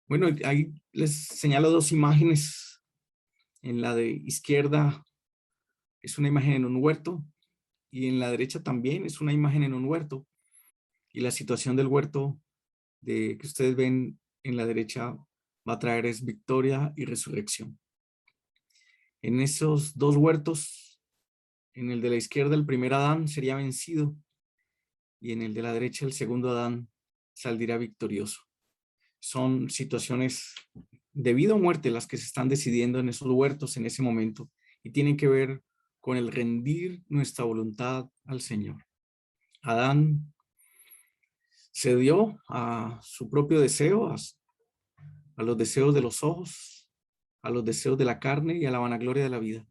Bueno, ahí les señalo dos imágenes. En la de izquierda es una imagen en un huerto y en la derecha también es una imagen en un huerto. Y la situación del huerto que ustedes ven en la derecha va a traer es victoria y resurrección. En esos dos huertos, en el de la izquierda el primer Adán sería vencido y en el de la derecha el segundo Adán saldrá victorioso. Son situaciones de vida o muerte las que se están decidiendo en esos huertos en ese momento y tienen que ver con el rendir nuestra voluntad al Señor. Adán cedió a su propio deseo, a los deseos de los ojos, a los deseos de la carne y a la vanagloria de la vida.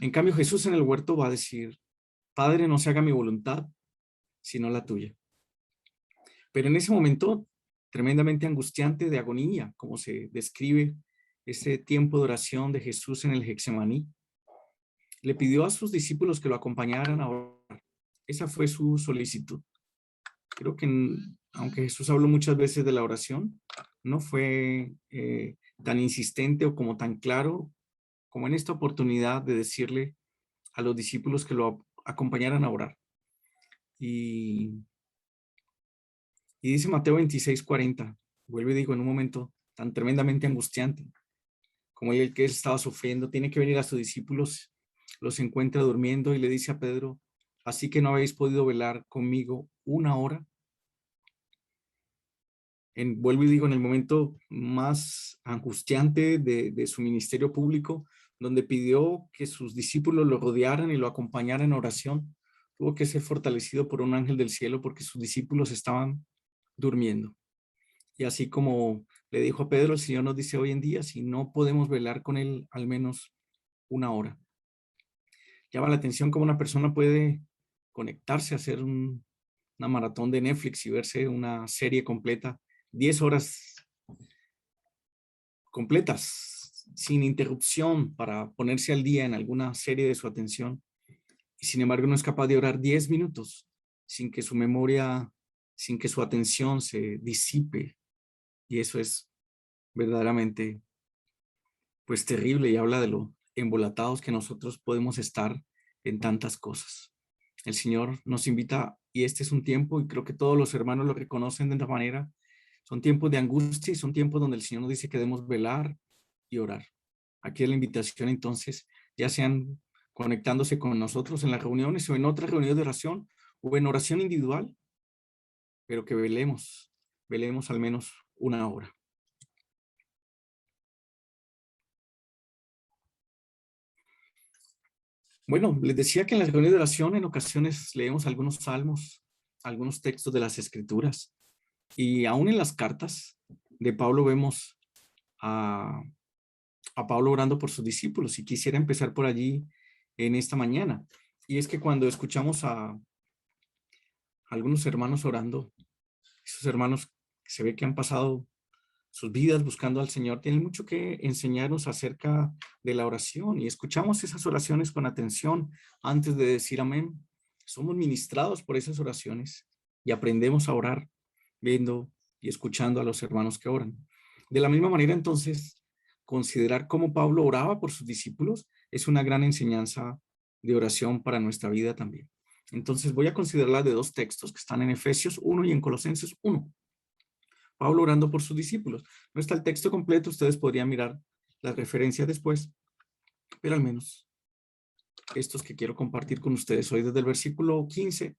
En cambio, Jesús en el huerto va a decir, Padre, no se haga mi voluntad, sino la tuya. Pero en ese momento tremendamente angustiante de agonía, como se describe ese tiempo de oración de Jesús en el Getsemaní, le pidió a sus discípulos que lo acompañaran a orar. Esa fue su solicitud. Creo que aunque Jesús habló muchas veces de la oración, no fue tan insistente o como tan claro como en esta oportunidad de decirle a los discípulos que lo acompañaran a orar. Y dice Mateo 26:40, vuelvo y digo, en un momento tan tremendamente angustiante, como el que estaba sufriendo, tiene que venir a sus discípulos, los encuentra durmiendo y le dice a Pedro, así que no habéis podido velar conmigo una hora. Vuelvo y digo, en el momento más angustiante de su ministerio público, donde pidió que sus discípulos lo rodearan y lo acompañaran en oración, tuvo que ser fortalecido por un ángel del cielo porque sus discípulos estaban durmiendo. Y así como le dijo a Pedro, el Señor nos dice hoy en día, si no podemos velar con Él al menos una hora. Llama la atención cómo una persona puede conectarse a hacer una maratón de Netflix y verse una serie completa, 10 horas completas, sin interrupción, para ponerse al día en alguna serie de su atención. Y sin embargo no es capaz de orar 10 minutos sin que su memoria, sin que su atención se disipe. Y eso es verdaderamente pues terrible y habla de lo embolatados que nosotros podemos estar en tantas cosas. El Señor nos invita y este es un tiempo, y creo que todos los hermanos lo reconocen de esta manera, son tiempos de angustia y son tiempos donde el Señor nos dice que debemos velar y orar. Aquí es la invitación entonces, ya sean conectándose con nosotros en las reuniones o en otras reuniones de oración o en oración individual, pero que velemos al menos una hora. Bueno, les decía que en las reuniones de oración en ocasiones leemos algunos salmos, algunos textos de las escrituras y aún en las cartas de Pablo vemos a, a Pablo orando por sus discípulos y quisiera empezar por allí en esta mañana. Y es que cuando escuchamos a algunos hermanos orando, esos hermanos se ve que han pasado sus vidas buscando al Señor, tienen mucho que enseñarnos acerca de la oración y escuchamos esas oraciones con atención antes de decir amén. Somos ministrados por esas oraciones y aprendemos a orar viendo y escuchando a los hermanos que oran. De la misma manera, entonces, considerar cómo Pablo oraba por sus discípulos es una gran enseñanza de oración para nuestra vida también. Entonces voy a considerar de dos textos que están en Efesios 1 y en Colosenses 1. Pablo orando por sus discípulos. No está el texto completo, ustedes podrían mirar las referencias después, pero al menos estos que quiero compartir con ustedes hoy desde el versículo 15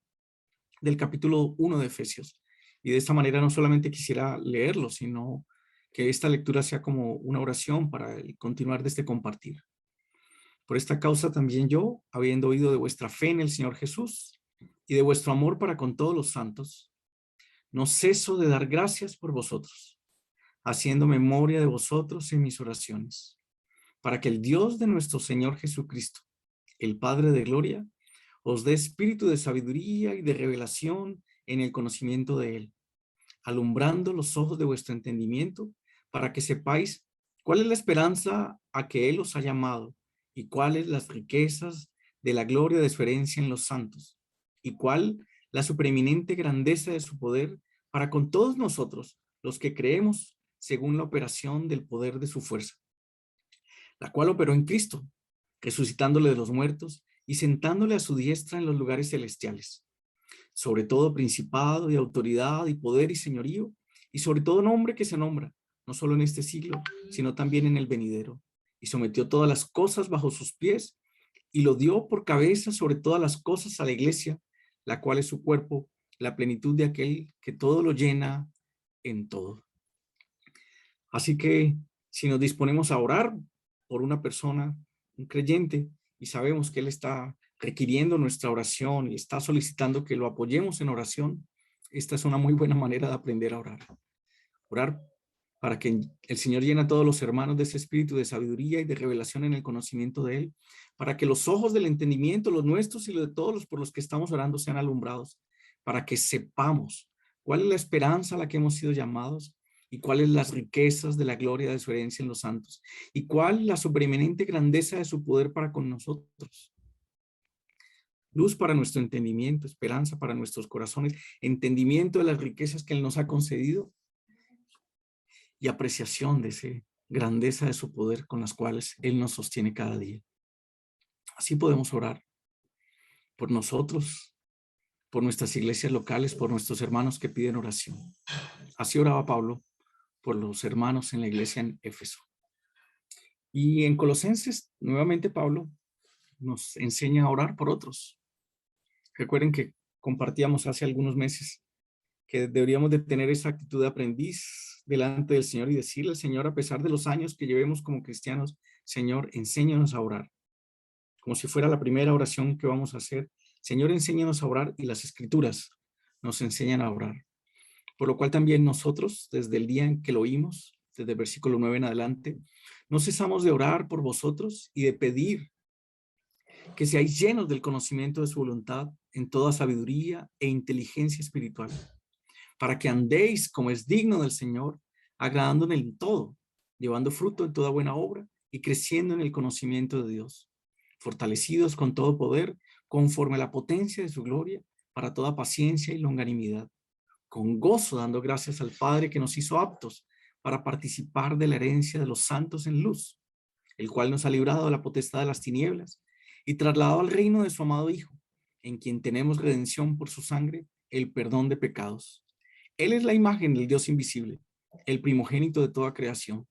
del capítulo 1 de Efesios. Y de esta manera no solamente quisiera leerlo, sino que esta lectura sea como una oración para el continuar de este compartir. Por esta causa también yo, habiendo oído de vuestra fe en el Señor Jesús y de vuestro amor para con todos los santos, no ceso de dar gracias por vosotros, haciendo memoria de vosotros en mis oraciones, para que el Dios de nuestro Señor Jesucristo, el Padre de gloria, os dé espíritu de sabiduría y de revelación en el conocimiento de Él, alumbrando los ojos de vuestro entendimiento, para que sepáis cuál es la esperanza a que Él os ha llamado y cuáles las riquezas de la gloria de su herencia en los santos, y cuál la supereminente grandeza de su poder para con todos nosotros, los que creemos, según la operación del poder de su fuerza, la cual operó en Cristo, resucitándole de los muertos y sentándole a su diestra en los lugares celestiales, sobre todo principado y autoridad y poder y señorío, y sobre todo nombre que se nombra, no solo en este siglo, sino también en el venidero, y sometió todas las cosas bajo sus pies, y lo dio por cabeza sobre todas las cosas a la iglesia, la cual es su cuerpo, la plenitud de aquel que todo lo llena en todo. Así que si nos disponemos a orar por una persona, un creyente, y sabemos que él está requiriendo nuestra oración y está solicitando que lo apoyemos en oración, esta es una muy buena manera de aprender a orar. Orar para que el Señor llene a todos los hermanos de ese espíritu de sabiduría y de revelación en el conocimiento de Él, para que los ojos del entendimiento, los nuestros y los de todos los por los que estamos orando, sean alumbrados, para que sepamos cuál es la esperanza a la que hemos sido llamados y cuáles las riquezas de la gloria de su herencia en los santos y cuál la sobreeminente grandeza de su poder para con nosotros. Luz para nuestro entendimiento, esperanza para nuestros corazones, entendimiento de las riquezas que Él nos ha concedido y apreciación de esa grandeza de su poder con las cuales Él nos sostiene cada día. Así podemos orar por nosotros, por nuestras iglesias locales, por nuestros hermanos que piden oración. Así oraba Pablo por los hermanos en la iglesia en Éfeso. Y en Colosenses, nuevamente Pablo nos enseña a orar por otros. Recuerden que compartíamos hace algunos meses que deberíamos de tener esa actitud de aprendiz delante del Señor y decirle al Señor, a pesar de los años que llevemos como cristianos, Señor, enséñanos a orar. Como si fuera la primera oración que vamos a hacer. Señor, enséñanos a orar, y las Escrituras nos enseñan a orar. Por lo cual también nosotros, desde el día en que lo oímos, desde el versículo 9 en adelante, no cesamos de orar por vosotros y de pedir que seáis llenos del conocimiento de su voluntad en toda sabiduría e inteligencia espiritual, para que andéis como es digno del Señor, agradándole en todo, llevando fruto en toda buena obra y creciendo en el conocimiento de Dios, fortalecidos con todo poder, conforme a la potencia de su gloria, para toda paciencia y longanimidad, con gozo dando gracias al Padre que nos hizo aptos para participar de la herencia de los santos en luz, el cual nos ha librado de la potestad de las tinieblas y trasladado al reino de su amado Hijo, en quien tenemos redención por su sangre, el perdón de pecados. Él es la imagen del Dios invisible, el primogénito de toda creación,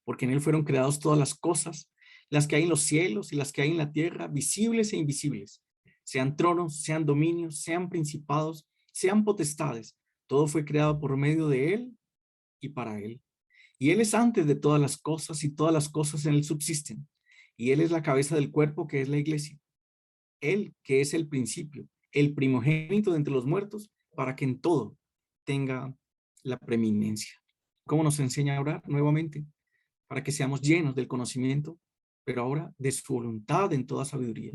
porque en él fueron creadas todas las cosas, las que hay en los cielos y las que hay en la tierra, visibles e invisibles, sean tronos, sean dominios, sean principados, sean potestades. Todo fue creado por medio de él y para él. Y él es antes de todas las cosas y todas las cosas en él subsisten. Y él es la cabeza del cuerpo que es la iglesia. Él que es el principio, el primogénito de entre los muertos, para que en todo tenga la preeminencia. ¿Cómo nos enseña a orar? Nuevamente, para que seamos llenos del conocimiento, pero ahora de su voluntad en toda sabiduría,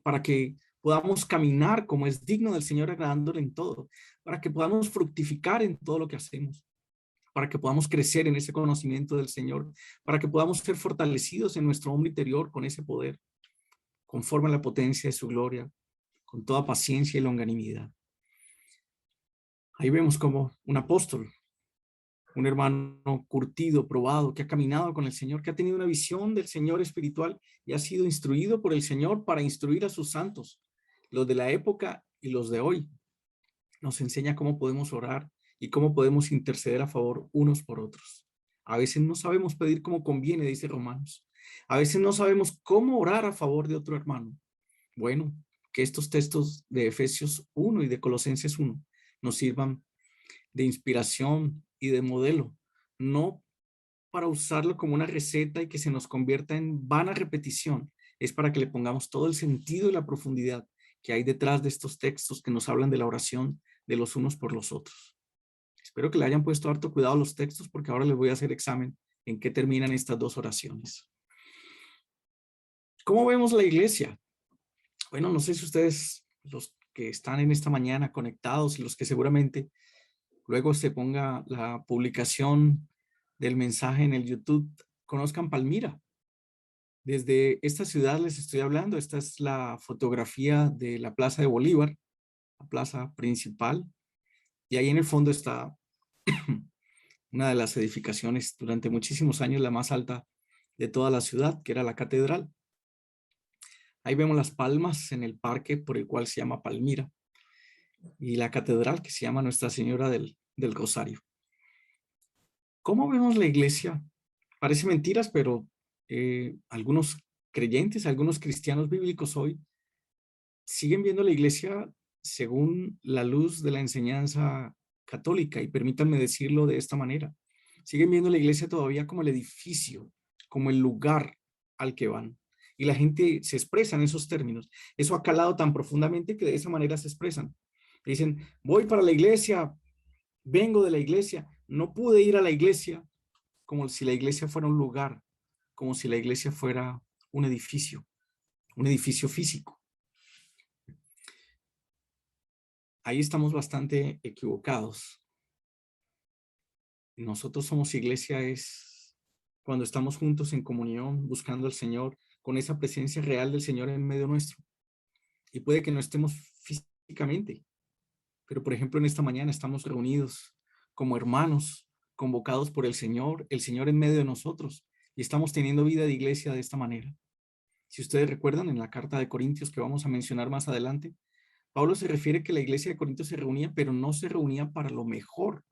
para que podamos caminar como es digno del Señor, agradándole en todo, para que podamos fructificar en todo lo que hacemos, para que podamos crecer en ese conocimiento del Señor, para que podamos ser fortalecidos en nuestro hombre interior con ese poder, conforme a la potencia de su gloria, con toda paciencia y longanimidad. Ahí vemos como un apóstol, un hermano curtido, probado, que ha caminado con el Señor, que ha tenido una visión del Señor espiritual y ha sido instruido por el Señor para instruir a sus santos, los de la época y los de hoy. Nos enseña cómo podemos orar y cómo podemos interceder a favor unos por otros. A veces no sabemos pedir como conviene, dice Romanos. A veces no sabemos cómo orar a favor de otro hermano. Bueno, que estos textos de Efesios 1 y de Colosenses 1 nos sirvan de inspiración y de modelo, no para usarlo como una receta y que se nos convierta en vana repetición, es para que le pongamos todo el sentido y la profundidad que hay detrás de estos textos que nos hablan de la oración de los unos por los otros. Espero que le hayan puesto harto cuidado a los textos, porque ahora les voy a hacer examen en qué terminan estas dos oraciones. ¿Cómo vemos la iglesia? Bueno, no sé si ustedes, los que están en esta mañana conectados y los que seguramente luego se ponga la publicación del mensaje en el YouTube, conozcan Palmira. Desde esta ciudad les estoy hablando. Esta es la fotografía de la Plaza de Bolívar, la plaza principal. Y ahí en el fondo está una de las edificaciones durante muchísimos años, la más alta de toda la ciudad, que era la catedral. Ahí vemos las palmas en el parque por el cual se llama Palmira, y la catedral que se llama Nuestra Señora del Rosario. ¿Cómo vemos la iglesia? Parece mentiras, pero algunos creyentes, algunos cristianos bíblicos hoy siguen viendo la iglesia según la luz de la enseñanza católica, y permítanme decirlo de esta manera. Siguen viendo la iglesia todavía como el edificio, como el lugar al que van. Y la gente se expresa en esos términos. Eso ha calado tan profundamente que de esa manera se expresan. Dicen, voy para la iglesia, vengo de la iglesia, no pude ir a la iglesia, como si la iglesia fuera un lugar, como si la iglesia fuera un edificio físico. Ahí estamos bastante equivocados. Nosotros somos iglesia es cuando estamos juntos en comunión, buscando al Señor, con esa presencia real del Señor en medio nuestro. Y puede que no estemos físicamente, pero por ejemplo en esta mañana estamos reunidos como hermanos, convocados por el Señor en medio de nosotros, y estamos teniendo vida de iglesia de esta manera. Si ustedes recuerdan, en la carta de Corintios que vamos a mencionar más adelante, Pablo se refiere que la iglesia de Corinto se reunía, pero no se reunía para lo mejor.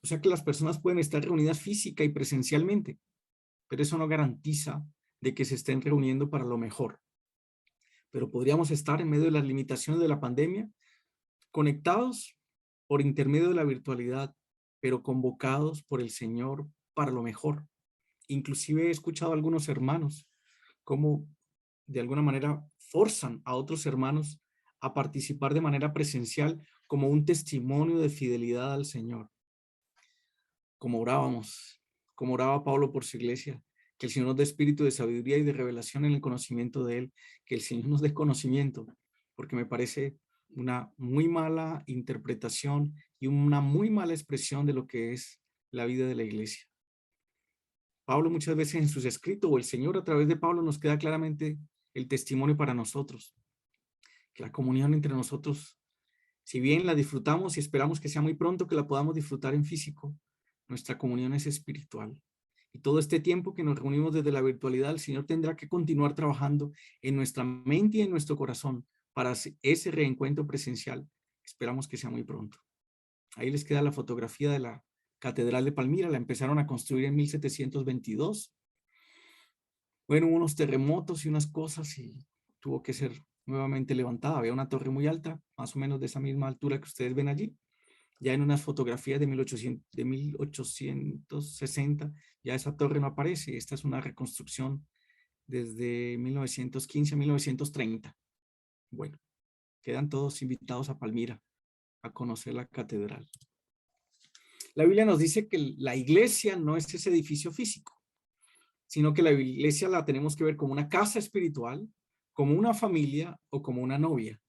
O sea que las personas pueden estar reunidas física y presencialmente, pero eso no garantiza de que se estén reuniendo para lo mejor. Pero podríamos estar en medio de las limitaciones de la pandemia, conectados por intermedio de la virtualidad, pero convocados por el Señor para lo mejor. Inclusive he escuchado a algunos hermanos cómo de alguna manera forzan a otros hermanos a participar de manera presencial como un testimonio de fidelidad al Señor. Como orábamos, como oraba Pablo por su iglesia, que el Señor nos dé espíritu de sabiduría y de revelación en el conocimiento de Él, que el Señor nos dé conocimiento, porque me parece una muy mala interpretación y una muy mala expresión de lo que es la vida de la iglesia. Pablo muchas veces en sus escritos, o el Señor a través de Pablo, nos queda claramente el testimonio para nosotros, que la comunión entre nosotros, si bien la disfrutamos y esperamos que sea muy pronto que la podamos disfrutar en físico, nuestra comunión es espiritual. Y todo este tiempo que nos reunimos desde la virtualidad, el Señor tendrá que continuar trabajando en nuestra mente y en nuestro corazón para ese reencuentro presencial. Esperamos que sea muy pronto. Ahí les queda la fotografía de la Catedral de Palmira. La empezaron a construir en 1722. Bueno, unos terremotos y unas cosas y tuvo que ser nuevamente levantada. Había una torre muy alta, más o menos de esa misma altura que ustedes ven allí. Ya en unas fotografías de 1860, ya esa torre no aparece. Esta es una reconstrucción desde 1915 a 1930. Bueno, quedan todos invitados a Palmira a conocer la catedral. La Biblia nos dice que la iglesia no es ese edificio físico, sino que la iglesia la tenemos que ver como una casa espiritual, como una familia o como una novia.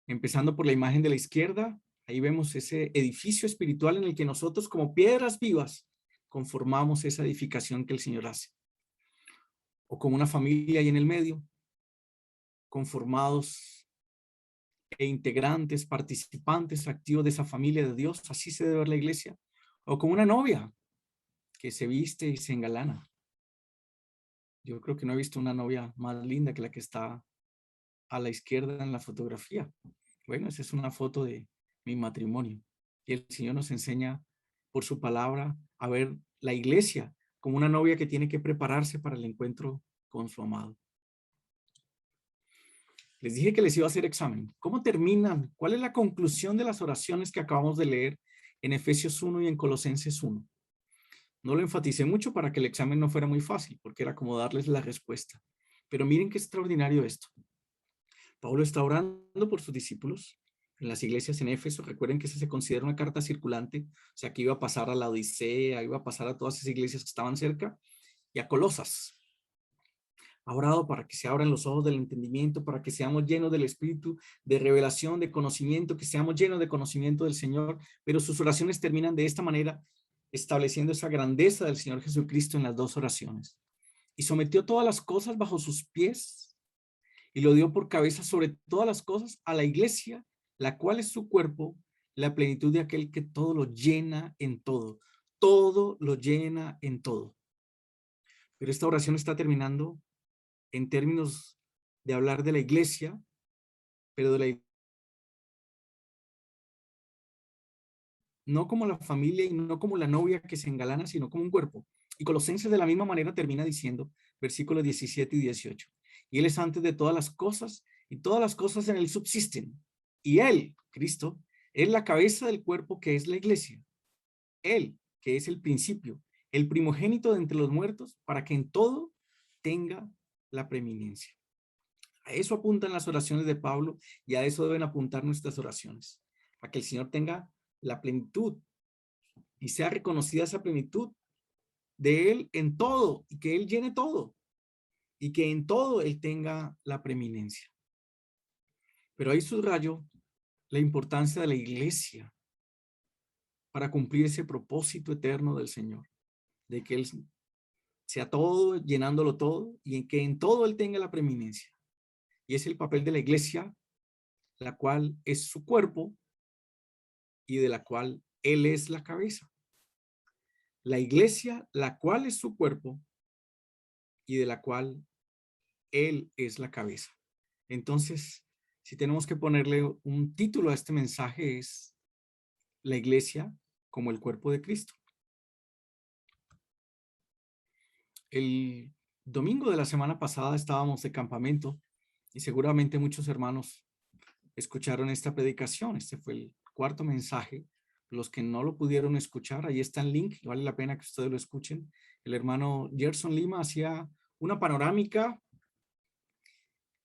Empezando por la imagen de la izquierda, ahí vemos ese edificio espiritual en el que nosotros como piedras vivas conformamos esa edificación que el Señor hace. O como una familia ahí en el medio, conformados e integrantes, participantes activos de esa familia de Dios, así se debe ver la iglesia. O como una novia que se viste y se engalana. Yo creo que no he visto una novia más linda que la que está a la izquierda en la fotografía. Bueno, esa es una foto de mi matrimonio. Y el Señor nos enseña por su palabra a ver la iglesia como una novia que tiene que prepararse para el encuentro con su amado. Les dije que les iba a hacer examen. ¿Cómo terminan? ¿Cuál es la conclusión de las oraciones que acabamos de leer en Efesios 1 y en Colosenses 1? No lo enfaticé mucho para que el examen no fuera muy fácil, porque era como darles la respuesta. Pero miren qué extraordinario esto. Pablo está orando por sus discípulos en las iglesias en Éfeso. Recuerden que esa se considera una carta circulante, o sea que iba a pasar a la Odisea, iba a pasar a todas esas iglesias que estaban cerca, y a Colosas. Ha orado para que se abran los ojos del entendimiento, para que seamos llenos del Espíritu, de revelación, de conocimiento, que seamos llenos de conocimiento del Señor, pero sus oraciones terminan de esta manera, estableciendo esa grandeza del Señor Jesucristo en las dos oraciones. Y sometió todas las cosas bajo sus pies y lo dio por cabeza sobre todas las cosas a la iglesia, la cual es su cuerpo, la plenitud de aquel que todo lo llena en todo. Todo lo llena en todo. Pero esta oración está terminando en términos de hablar de la iglesia, pero de la no como la familia y no como la novia que se engalana, sino como un cuerpo. Y Colosenses de la misma manera termina diciendo, versículos 17 y 18, y Él es antes de todas las cosas, y todas las cosas en Él subsisten. Y Él, Cristo, es la cabeza del cuerpo que es la iglesia. Él, que es el principio, el primogénito de entre los muertos, para que en todo tenga la preeminencia. A eso apuntan las oraciones de Pablo y a eso deben apuntar nuestras oraciones, a que el Señor tenga la plenitud y sea reconocida esa plenitud de Él en todo y que Él llene todo y que en todo Él tenga la preeminencia. Pero ahí subrayo la importancia de la iglesia para cumplir ese propósito eterno del Señor, de que Él sea todo, llenándolo todo y en que en todo Él tenga la preeminencia. Y es el papel de la iglesia, la cual es su cuerpo y de la cual Él es la cabeza. La iglesia, la cual es su cuerpo y de la cual Él es la cabeza. Entonces, si tenemos que ponerle un título a este mensaje es la iglesia como el cuerpo de Cristo. El domingo de la semana pasada estábamos de campamento y seguramente muchos hermanos escucharon esta predicación. Este fue el cuarto mensaje. Los que no lo pudieron escuchar, ahí está el link, vale la pena que ustedes lo escuchen. El hermano Gerson Lima hacía una panorámica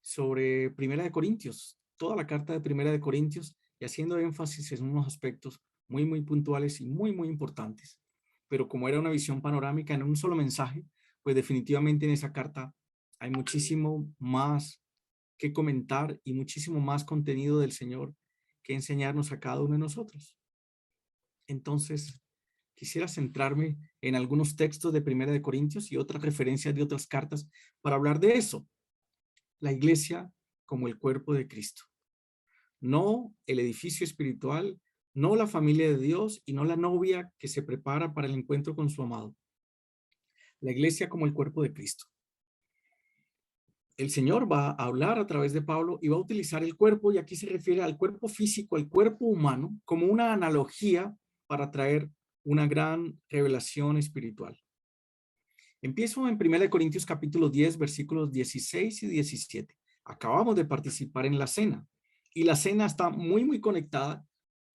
sobre Primera de Corintios, toda la carta de Primera de Corintios, y haciendo énfasis en unos aspectos muy puntuales y muy importantes. Pero como era una visión panorámica en un solo mensaje, pues definitivamente en esa carta hay muchísimo más que comentar y muchísimo más contenido del Señor que enseñarnos a cada uno de nosotros. Entonces, quisiera centrarme en algunos textos de Primera de Corintios y otras referencias de otras cartas para hablar de eso. La iglesia como el cuerpo de Cristo. No el edificio espiritual, no la familia de Dios y no la novia que se prepara para el encuentro con su amado. La iglesia como el cuerpo de Cristo. El Señor va a hablar a través de Pablo y va a utilizar el cuerpo, y aquí se refiere al cuerpo físico, al cuerpo humano, como una analogía para traer una gran revelación espiritual. Empiezo en 1 Corintios capítulo 10, versículos 16 y 17. Acabamos de participar en la cena y la cena está muy conectada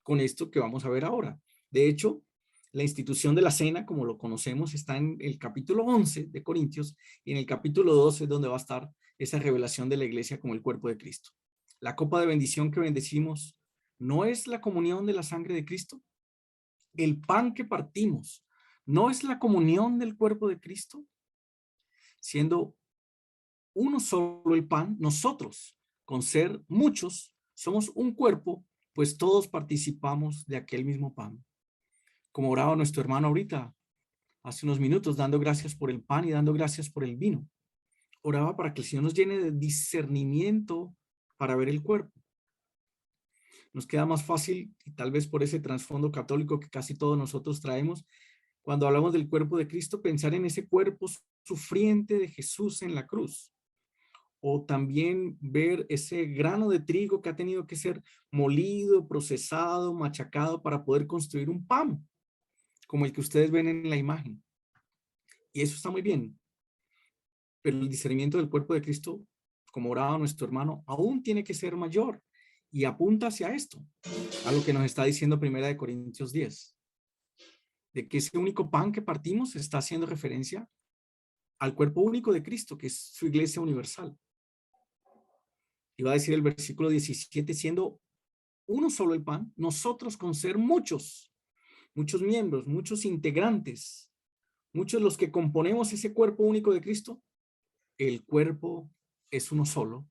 con esto que vamos a ver ahora. De hecho, la institución de la cena, como lo conocemos, está en el capítulo 11 de Corintios y en el capítulo 12 es donde va a estar esa revelación de la iglesia como el cuerpo de Cristo. La copa de bendición que bendecimos no es la comunión de la sangre de Cristo. El pan que partimos no es la comunión del cuerpo de Cristo. Siendo uno solo el pan, nosotros, con ser muchos, somos un cuerpo, pues todos participamos de aquel mismo pan. Como oraba nuestro hermano ahorita, hace unos minutos, dando gracias por el pan y dando gracias por el vino. Oraba para que el Señor nos llene de discernimiento para ver el cuerpo. Nos queda más fácil, y tal vez por ese trasfondo católico que casi todos nosotros traemos, cuando hablamos del cuerpo de Cristo, pensar en ese cuerpo sufriente de Jesús en la cruz. O también ver ese grano de trigo que ha tenido que ser molido, procesado, machacado para poder construir un pan, como el que ustedes ven en la imagen. Y eso está muy bien. Pero el discernimiento del cuerpo de Cristo, como oraba nuestro hermano, aún tiene que ser mayor y apunta hacia esto, a lo que nos está diciendo 1 Corintios 10, de que ese único pan que partimos está haciendo referencia al cuerpo único de Cristo, que es su iglesia universal. Y va a decir el versículo 17, siendo uno solo el pan, nosotros con ser muchos miembros, muchos integrantes, muchos los que componemos ese cuerpo único de Cristo, el cuerpo es uno solo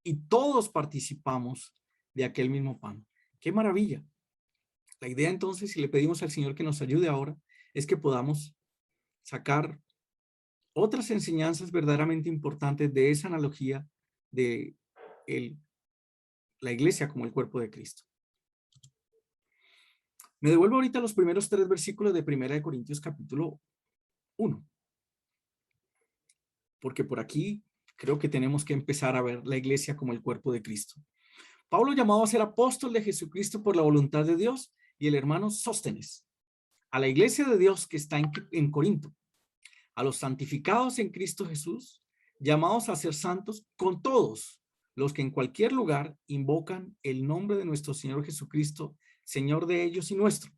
y todos participamos de aquel mismo pan. ¡Qué maravilla! La idea entonces, si le pedimos al Señor que nos ayude ahora, es que podamos sacar otras enseñanzas verdaderamente importantes de esa analogía de la iglesia como el cuerpo de Cristo. Me devuelvo ahorita a los primeros 3 versículos de 1 Corintios capítulo 1, porque por aquí creo que tenemos que empezar a ver la iglesia como el cuerpo de Cristo. Pablo llamado a ser apóstol de Jesucristo por la voluntad de Dios, y el hermano Sóstenes, a la iglesia de Dios que está en Corinto, a los santificados en Cristo Jesús, llamados a ser santos con todos los que en cualquier lugar invocan el nombre de nuestro Señor Jesucristo, Señor de ellos y nuestro.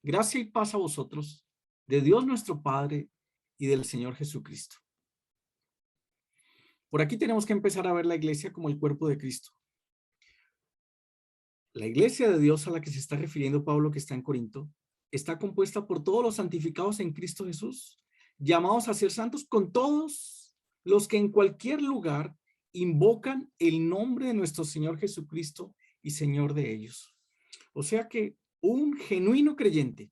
Gracia y paz a vosotros, de Dios nuestro Padre y del Señor Jesucristo. Por aquí tenemos que empezar a ver la iglesia como el cuerpo de Cristo. La iglesia de Dios a la que se está refiriendo Pablo, que está en Corinto, está compuesta por todos los santificados en Cristo Jesús, llamados a ser santos con todos los que en cualquier lugar invocan el nombre de nuestro Señor Jesucristo y Señor de ellos. O sea que un genuino creyente,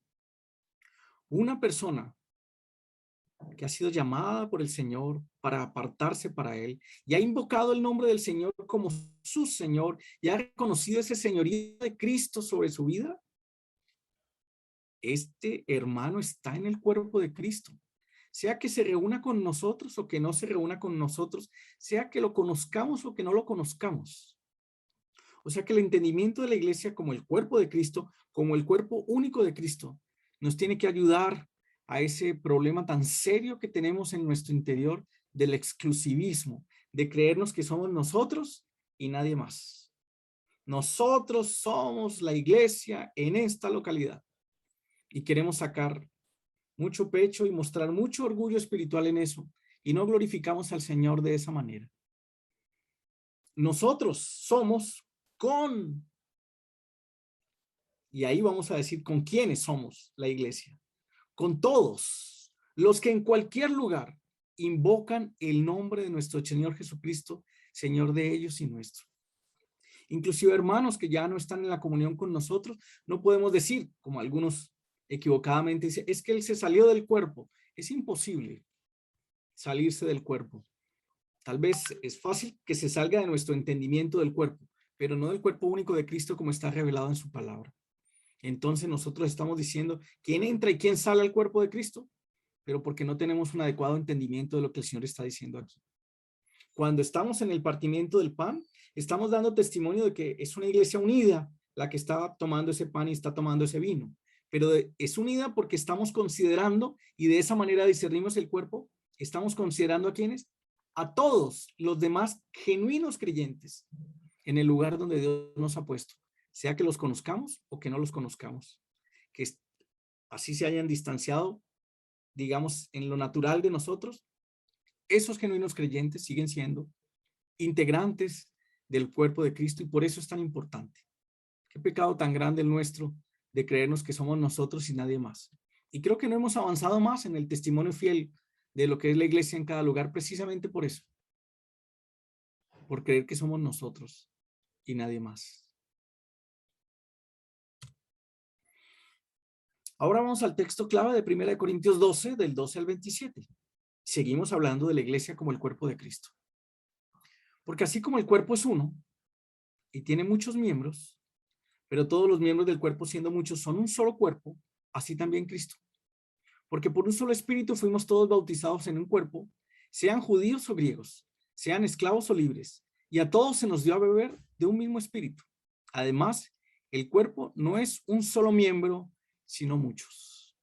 una persona que ha sido llamada por el Señor para apartarse para Él y ha invocado el nombre del Señor como su Señor y ha reconocido ese señorío de Cristo sobre su vida, este hermano está en el cuerpo de Cristo. Sea que se reúna con nosotros o que no se reúna con nosotros, sea que lo conozcamos o que no lo conozcamos. O sea que el entendimiento de la iglesia como el cuerpo de Cristo, como el cuerpo único de Cristo, nos tiene que ayudar a ese problema tan serio que tenemos en nuestro interior del exclusivismo, de creernos que somos nosotros y nadie más. Nosotros somos la iglesia en esta localidad y queremos sacar mucho pecho y mostrar mucho orgullo espiritual en eso, y no glorificamos al Señor de esa manera. Nosotros somos con, y ahí vamos a decir con quiénes somos la iglesia, con todos los que en cualquier lugar invocan el nombre de nuestro Señor Jesucristo, Señor de ellos y nuestro. Inclusive hermanos que ya no están en la comunión con nosotros, no podemos decir, como algunos equivocadamente dicen, es que él se salió del cuerpo. Es imposible salirse del cuerpo. Tal vez es fácil que se salga de nuestro entendimiento del cuerpo, pero no del cuerpo único de Cristo como está revelado en su palabra. Entonces nosotros estamos diciendo quién entra y quién sale al cuerpo de Cristo, pero porque no tenemos un adecuado entendimiento de lo que el Señor está diciendo aquí. Cuando estamos en el partimiento del pan, estamos dando testimonio de que es una iglesia unida la que está tomando ese pan y está tomando ese vino, pero es unida porque estamos considerando, y de esa manera discernimos el cuerpo, estamos considerando a quienes, a todos los demás genuinos creyentes en el lugar donde Dios nos ha puesto, sea que los conozcamos o que no los conozcamos, que así se hayan distanciado, digamos, en lo natural de nosotros. Esos genuinos creyentes siguen siendo integrantes del cuerpo de Cristo, y por eso es tan importante. Qué pecado tan grande el nuestro de creernos que somos nosotros y nadie más. Y creo que no hemos avanzado más en el testimonio fiel de lo que es la iglesia en cada lugar, precisamente por eso, por creer que somos nosotros y nadie más. Ahora vamos al texto clave de 1 Corintios 12, del 12 al 27. Seguimos hablando de la iglesia como el cuerpo de Cristo. Porque así como el cuerpo es uno y tiene muchos miembros, pero todos los miembros del cuerpo, siendo muchos, son un solo cuerpo, así también Cristo. Porque por un solo espíritu fuimos todos bautizados en un cuerpo, sean judíos o griegos, sean esclavos o libres, y a todos se nos dio a beber de un mismo espíritu. Además, el cuerpo no es un solo miembro, sino muchos.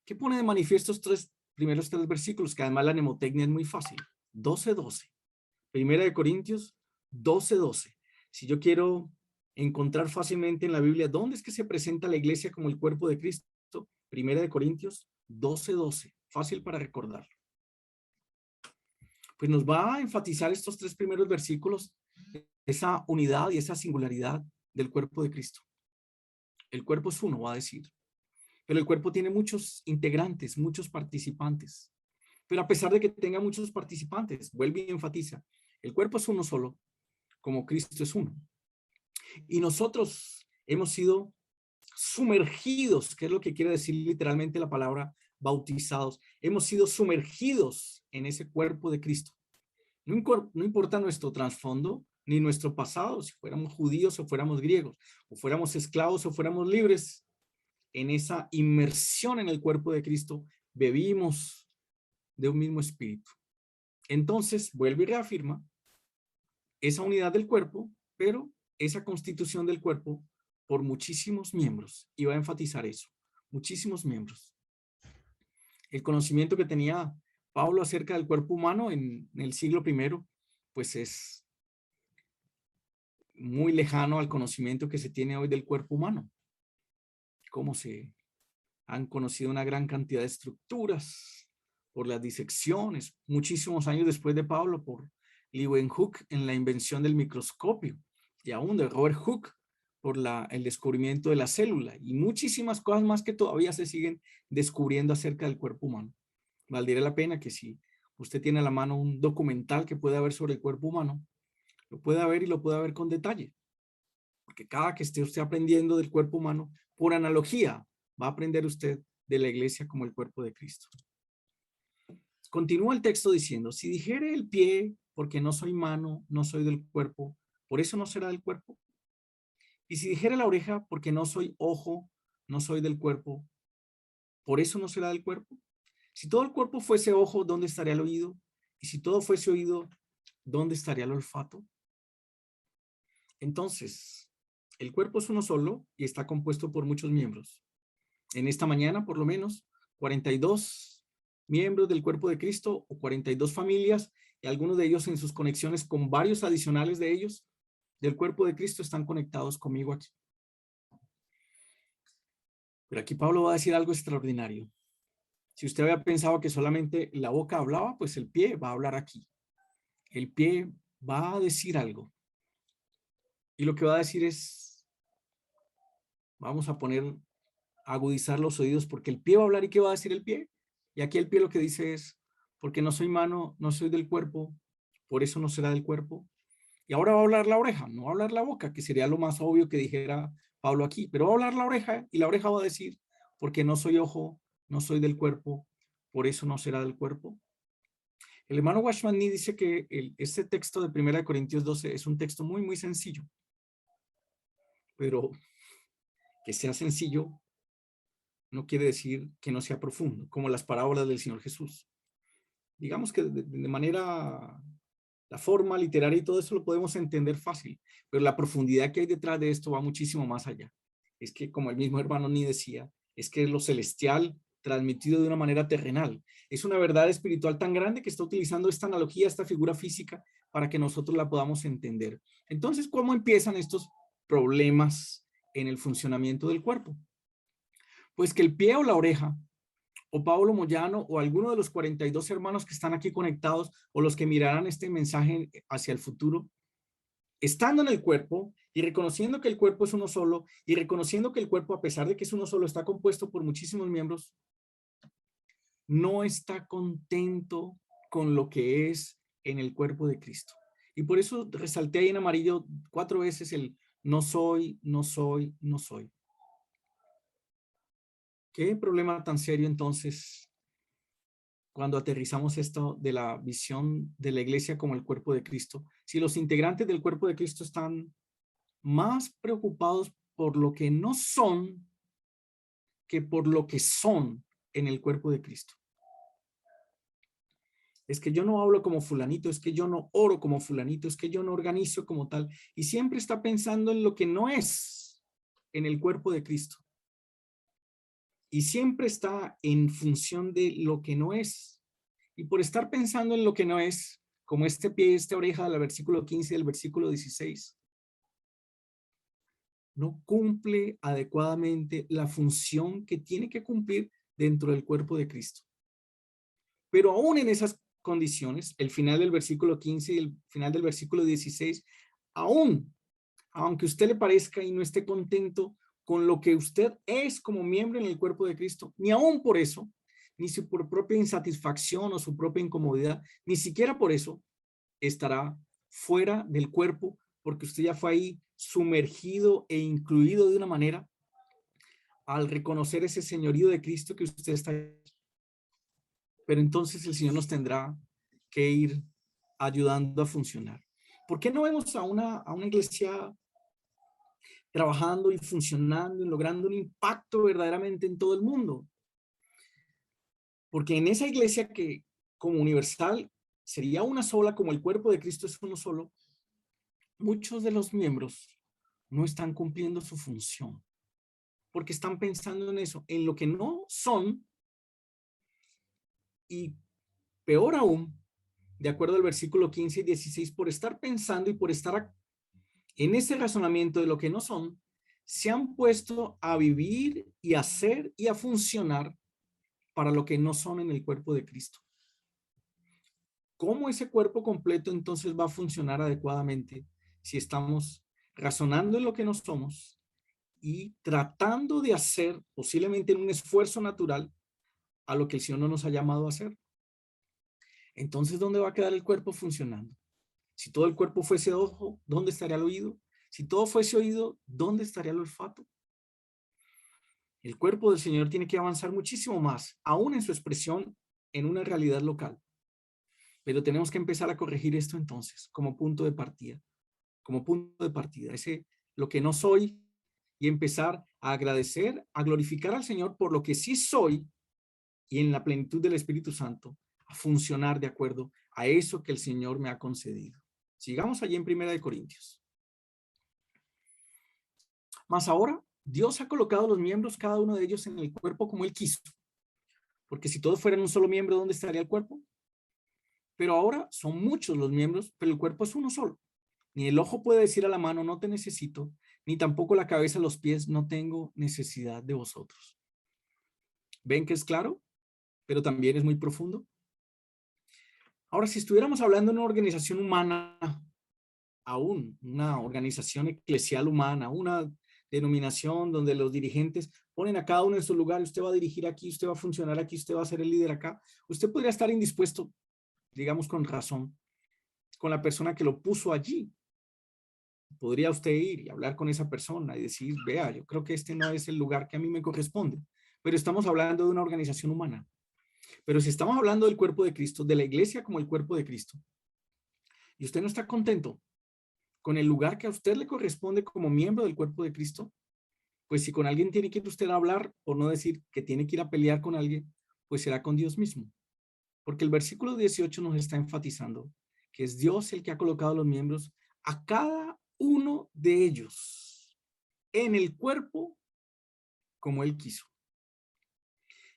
¿Qué pone de manifiesto estos primeros 3 versículos? Que además la mnemotecnia es muy fácil. 12:12. 1 Corintios 12:12. Si yo quiero encontrar fácilmente en la Biblia dónde es que se presenta la iglesia como el cuerpo de Cristo, 1 Corintios 12:12. Fácil para recordar. Pues nos va a enfatizar estos 3 primeros versículos, esa unidad y esa singularidad del cuerpo de Cristo. El cuerpo es uno, va a decir. Pero el cuerpo tiene muchos integrantes, muchos participantes. Pero a pesar de que tenga muchos participantes, vuelve y enfatiza, el cuerpo es uno solo, como Cristo es uno. Y nosotros hemos sido sumergidos, que es lo que quiere decir literalmente la palabra bautizados. Hemos sido sumergidos en ese cuerpo de Cristo. No importa nuestro trasfondo, ni nuestro pasado, si fuéramos judíos o fuéramos griegos, o fuéramos esclavos o fuéramos libres. En esa inmersión en el cuerpo de Cristo, bebimos de un mismo espíritu. Entonces, vuelve y reafirma esa unidad del cuerpo, pero esa constitución del cuerpo por muchísimos miembros, y va a enfatizar eso, muchísimos miembros. El conocimiento que tenía Pablo acerca del cuerpo humano en el siglo I, pues es muy lejano al conocimiento que se tiene hoy del cuerpo humano. Cómo se han conocido una gran cantidad de estructuras por las disecciones, muchísimos años después de Pablo, por Leeuwenhoek en la invención del microscopio, y aún de Robert Hooke por el descubrimiento de la célula, y muchísimas cosas más que todavía se siguen descubriendo acerca del cuerpo humano. Valdría la pena que si usted tiene a la mano un documental que pueda ver sobre el cuerpo humano, lo pueda ver y lo pueda ver con detalle, porque cada que esté usted aprendiendo del cuerpo humano, por analogía, va a aprender usted de la iglesia como el cuerpo de Cristo. Continúa el texto diciendo, si dijere el pie, porque no soy mano, no soy del cuerpo, por eso no será del cuerpo. Y si dijere la oreja, porque no soy ojo, no soy del cuerpo, por eso no será del cuerpo. Si todo el cuerpo fuese ojo, ¿dónde estaría el oído? Y si todo fuese oído, ¿dónde estaría el olfato? Entonces, el cuerpo es uno solo y está compuesto por muchos miembros. En esta mañana, por lo menos, 42 miembros del cuerpo de Cristo o 42 familias, y algunos de ellos en sus conexiones con varios adicionales de ellos del cuerpo de Cristo están conectados conmigo aquí. Pero aquí Pablo va a decir algo extraordinario. Si usted había pensado que solamente la boca hablaba, pues el pie va a hablar aquí. El pie va a decir algo. Y lo que va a decir es, vamos a agudizar los oídos, porque el pie va a hablar. ¿Y qué va a decir el pie? Y aquí el pie lo que dice es, porque no soy mano, no soy del cuerpo, por eso no será del cuerpo. Y ahora va a hablar la oreja, no va a hablar la boca, que sería lo más obvio que dijera Pablo aquí, pero va a hablar la oreja, y la oreja va a decir, porque no soy ojo, no soy del cuerpo, por eso no será del cuerpo. El hermano Watchman Nee dice que este texto de 1 Corintios 12 es un texto muy, muy sencillo, pero que sea sencillo no quiere decir que no sea profundo, como las parábolas del Señor Jesús. Digamos que de manera, la forma literaria y todo eso lo podemos entender fácil, pero la profundidad que hay detrás de esto va muchísimo más allá. Es que, como el mismo hermano Ni decía, es que es lo celestial transmitido de una manera terrenal. Es una verdad espiritual tan grande que está utilizando esta analogía, esta figura física, para que nosotros la podamos entender. Entonces, ¿cómo empiezan estos problemas en el funcionamiento del cuerpo? Pues que el pie o la oreja, o Pablo Moyano, o alguno de los 42 hermanos que están aquí conectados, o los que mirarán este mensaje hacia el futuro, estando en el cuerpo y reconociendo que el cuerpo es uno solo, y reconociendo que el cuerpo, a pesar de que es uno solo, está compuesto por muchísimos miembros, no está contento con lo que es en el cuerpo de Cristo. Y por eso resalté ahí en amarillo 4 veces el no soy, no soy, no soy. ¿Qué problema tan serio entonces cuando aterrizamos esto de la visión de la iglesia como el cuerpo de Cristo? Si los integrantes del cuerpo de Cristo están más preocupados por lo que no son que por lo que son en el cuerpo de Cristo. Es que yo no hablo como fulanito, es que yo no oro como fulanito, es que yo no organizo como tal. Y siempre está pensando en lo que no es en el cuerpo de Cristo. Y siempre está en función de lo que no es. Y por estar pensando en lo que no es, como este pie y esta oreja del versículo 15 y del versículo 16, no cumple adecuadamente la función que tiene que cumplir dentro del cuerpo de Cristo. Pero aún en esas condiciones, el final del versículo 15 y el final del versículo 16, aún, aunque a usted le parezca y no esté contento con lo que usted es como miembro en el cuerpo de Cristo, ni aún por eso, ni si por propia insatisfacción o su propia incomodidad, ni siquiera por eso estará fuera del cuerpo, porque usted ya fue ahí sumergido e incluido de una manera al reconocer ese señorío de Cristo que usted está. Pero entonces el Señor nos tendrá que ir ayudando a funcionar. ¿Por qué no vemos a una iglesia trabajando y funcionando y logrando un impacto verdaderamente en todo el mundo? Porque en esa iglesia que como universal sería una sola, como el cuerpo de Cristo es uno solo, muchos de los miembros no están cumpliendo su función, porque están pensando en eso, en lo que no son, y peor aún, de acuerdo al versículo 15 y 16, por estar pensando y por estar en ese razonamiento de lo que no son, se han puesto a vivir y a hacer y a funcionar para lo que no son en el cuerpo de Cristo. ¿Cómo ese cuerpo completo entonces va a funcionar adecuadamente si estamos razonando en lo que no somos y tratando de hacer, posiblemente en un esfuerzo natural, a lo que el Señor no nos ha llamado a hacer? Entonces, ¿dónde va a quedar el cuerpo funcionando? Si todo el cuerpo fuese ojo, ¿dónde estaría el oído? Si todo fuese oído, ¿dónde estaría el olfato? El cuerpo del Señor tiene que avanzar muchísimo más, aún en su expresión en una realidad local. Pero tenemos que empezar a corregir esto entonces, como punto de partida, ese lo que no soy, y empezar a agradecer, a glorificar al Señor por lo que sí soy, y en la plenitud del Espíritu Santo, a funcionar de acuerdo a eso que el Señor me ha concedido. Sigamos allí en Primera de Corintios. Mas ahora, Dios ha colocado los miembros, cada uno de ellos, en el cuerpo como Él quiso. Porque si todos fueran un solo miembro, ¿dónde estaría el cuerpo? Pero ahora son muchos los miembros, pero el cuerpo es uno solo. Ni el ojo puede decir a la mano, no te necesito, ni tampoco la cabeza a los pies, no tengo necesidad de vosotros. ¿Ven que es claro? Pero también es muy profundo. Ahora, si estuviéramos hablando de una organización humana, aún una organización eclesial humana, una denominación donde los dirigentes ponen a cada uno en su lugar, usted va a dirigir aquí, usted va a funcionar aquí, usted va a ser el líder acá, usted podría estar indispuesto, digamos con razón, con la persona que lo puso allí. Podría usted ir y hablar con esa persona y decir, vea, yo creo que este no es el lugar que a mí me corresponde, pero estamos hablando de una organización humana. Pero si estamos hablando del cuerpo de Cristo, de la iglesia como el cuerpo de Cristo, y usted no está contento con el lugar que a usted le corresponde como miembro del cuerpo de Cristo, pues si con alguien tiene que ir usted a hablar, por no decir que tiene que ir a pelear con alguien, pues será con Dios mismo. Porque el versículo 18 nos está enfatizando que es Dios el que ha colocado los miembros a cada uno de ellos en el cuerpo como Él quiso.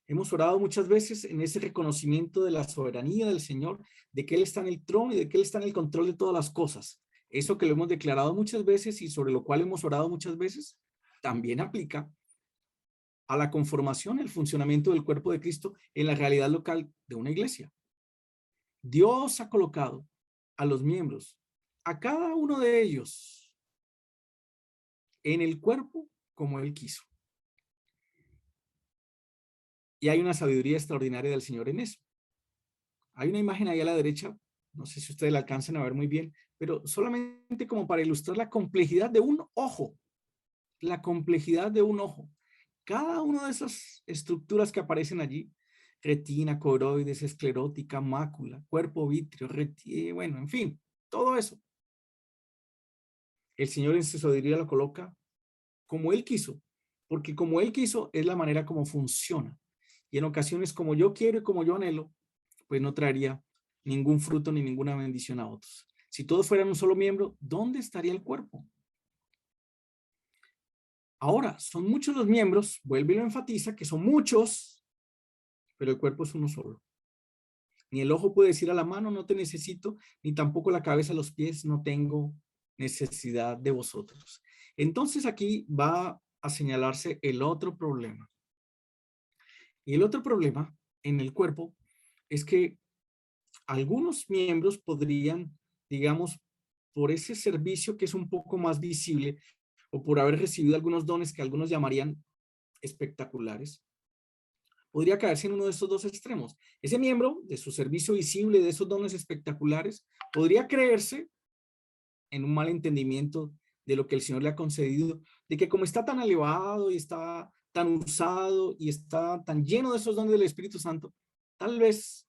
Hemos orado muchas veces en ese reconocimiento de la soberanía del Señor, de que Él está en el trono y de que Él está en el control de todas las cosas. Eso que lo hemos declarado muchas veces y sobre lo cual hemos orado muchas veces, también aplica a la conformación, el funcionamiento del cuerpo de Cristo en la realidad local de una iglesia. Dios ha colocado a los miembros, a cada uno de ellos, en el cuerpo como Él quiso. Y hay una sabiduría extraordinaria del Señor en eso. Hay una imagen ahí a la derecha, no sé si ustedes la alcanzan a ver muy bien, pero solamente como para ilustrar la complejidad de un ojo, la complejidad de un ojo. Cada una de esas estructuras que aparecen allí, retina, coroides, esclerótica, mácula, cuerpo vítreo, bueno, en fin, todo eso. El Señor en su sabiduría lo coloca como Él quiso, porque como Él quiso es la manera como funciona. Y en ocasiones como yo quiero y como yo anhelo, pues no traería ningún fruto ni ninguna bendición a otros. Si todos fueran un solo miembro, ¿dónde estaría el cuerpo? Ahora, son muchos los miembros, vuelve y lo enfatiza, que son muchos, pero el cuerpo es uno solo. Ni el ojo puede decir a la mano, no te necesito, ni tampoco la cabeza a los pies, no tengo necesidad de vosotros. Entonces aquí va a señalarse el otro problema. Y el otro problema en el cuerpo es que algunos miembros podrían, digamos, por ese servicio que es un poco más visible o por haber recibido algunos dones que algunos llamarían espectaculares, podría caerse en uno de estos dos extremos. Ese miembro, de su servicio visible, de esos dones espectaculares, podría creerse en un mal entendimiento de lo que el Señor le ha concedido, de que como está tan elevado y está tan usado y está tan lleno de esos dones del Espíritu Santo, tal vez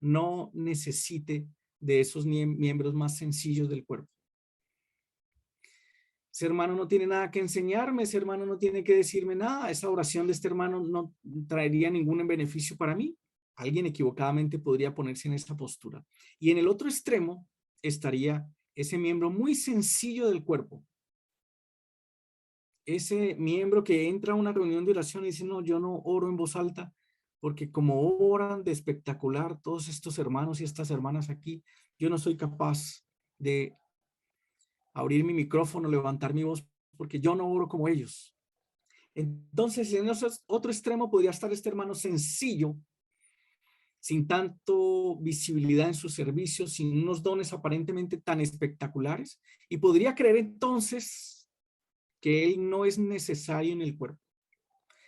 no necesite de esos miembros más sencillos del cuerpo. ese hermano no tiene nada que enseñarme, ese hermano no tiene que decirme nada, esa oración de este hermano no traería ningún beneficio para mí. Alguien equivocadamente podría ponerse en esa postura. Y en el otro extremo estaría ese miembro muy sencillo del cuerpo. Ese miembro que entra a una reunión de oración y dice, no, yo no oro en voz alta, porque como oran de espectacular todos estos hermanos y estas hermanas aquí, yo no soy capaz de abrir mi micrófono, levantar mi voz, porque yo no oro como ellos. Entonces, en ese otro extremo podría estar este hermano sencillo, sin tanto visibilidad en sus servicios, sin unos dones aparentemente tan espectaculares, y podría creer entonces que él no es necesario en el cuerpo.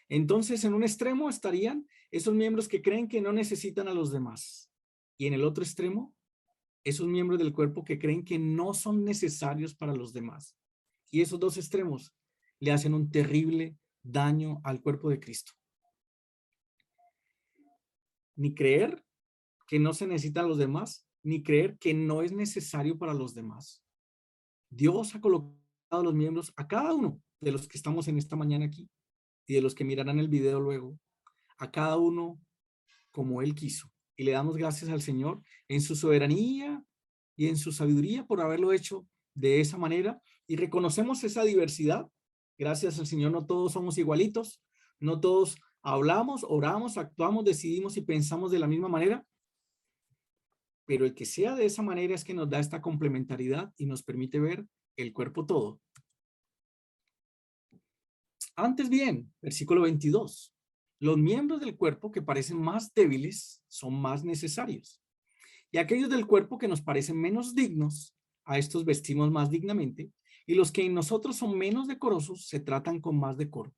Entonces, en un extremo estarían esos miembros que creen que no necesitan a los demás, y en el otro extremo, esos miembros del cuerpo que creen que no son necesarios para los demás. Y esos dos extremos le hacen un terrible daño al cuerpo de Cristo. Ni creer que no se necesitan los demás, ni creer que no es necesario para los demás. Dios ha colocado a los miembros, a cada uno de los que estamos en esta mañana aquí y de los que mirarán el video luego, a cada uno como Él quiso. Y le damos gracias al Señor en su soberanía y en su sabiduría por haberlo hecho de esa manera. Y reconocemos esa diversidad. Gracias al Señor no todos somos igualitos, no todos hablamos, oramos, actuamos, decidimos y pensamos de la misma manera. Pero el que sea de esa manera es que nos da esta complementariedad y nos permite ver el cuerpo todo. Antes bien, versículo 22. Los miembros del cuerpo que parecen más débiles son más necesarios. Y aquellos del cuerpo que nos parecen menos dignos, a estos vestimos más dignamente, y los que en nosotros son menos decorosos se tratan con más decoro.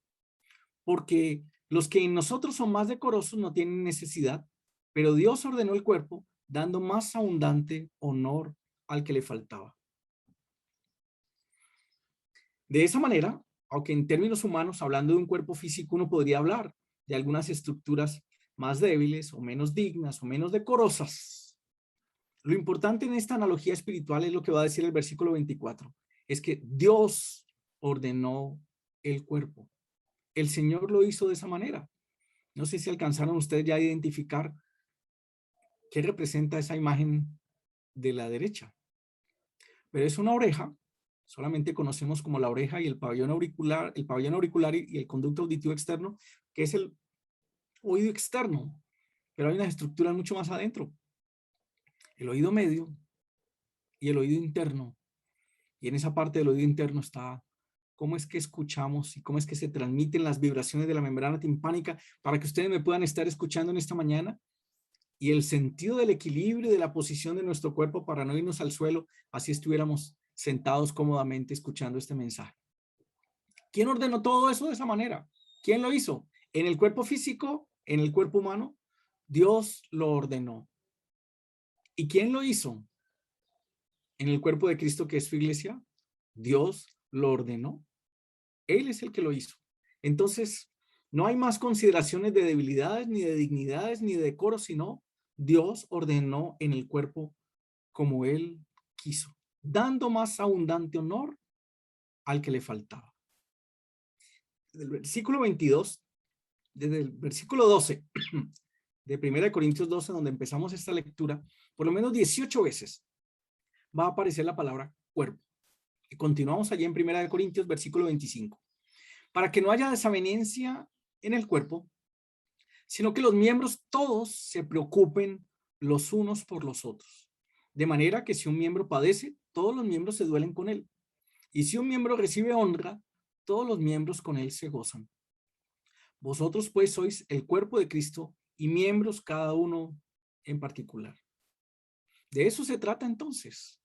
Porque los que en nosotros son más decorosos no tienen necesidad, pero Dios ordenó el cuerpo dando más abundante honor al que le faltaba. De esa manera, aunque en términos humanos, hablando de un cuerpo físico, uno podría hablar de algunas estructuras más débiles o menos dignas o menos decorosas. Lo importante en esta analogía espiritual es lo que va a decir el versículo 24, es que Dios ordenó el cuerpo. El Señor lo hizo de esa manera. No sé si alcanzaron ustedes ya a identificar qué representa esa imagen de la derecha. Pero es una oreja, solamente conocemos como la oreja y el pabellón auricular y el conducto auditivo externo, que es el oído externo. Pero hay unas estructuras mucho más adentro. El oído medio y el oído interno. Y en esa parte del oído interno está cómo es que escuchamos y cómo es que se transmiten las vibraciones de la membrana timpánica para que ustedes me puedan estar escuchando en esta mañana. Y el sentido del equilibrio de la posición de nuestro cuerpo para no irnos al suelo, así estuviéramos sentados cómodamente escuchando este mensaje. ¿Quién ordenó todo eso de esa manera? ¿Quién lo hizo? En el cuerpo físico, en el cuerpo humano, Dios lo ordenó. ¿Y quién lo hizo? En el cuerpo de Cristo, que es su iglesia, Dios lo ordenó. Él es el que lo hizo. Entonces, no hay más consideraciones de debilidades, ni de dignidades, ni de decoro, sino Dios ordenó en el cuerpo como Él quiso, dando más abundante honor al que le faltaba. Desde el versículo 22, desde el versículo 12 de 1 Corintios 12, donde empezamos esta lectura, por lo menos 18 veces va a aparecer la palabra cuerpo. Y continuamos allí en 1 Corintios, versículo 25. Para que no haya desavenencia en el cuerpo, sino que los miembros todos se preocupen los unos por los otros. De manera que si un miembro padece, todos los miembros se duelen con él. Y si un miembro recibe honra, todos los miembros con él se gozan. Vosotros pues sois el cuerpo de Cristo y miembros cada uno en particular. De eso se trata entonces.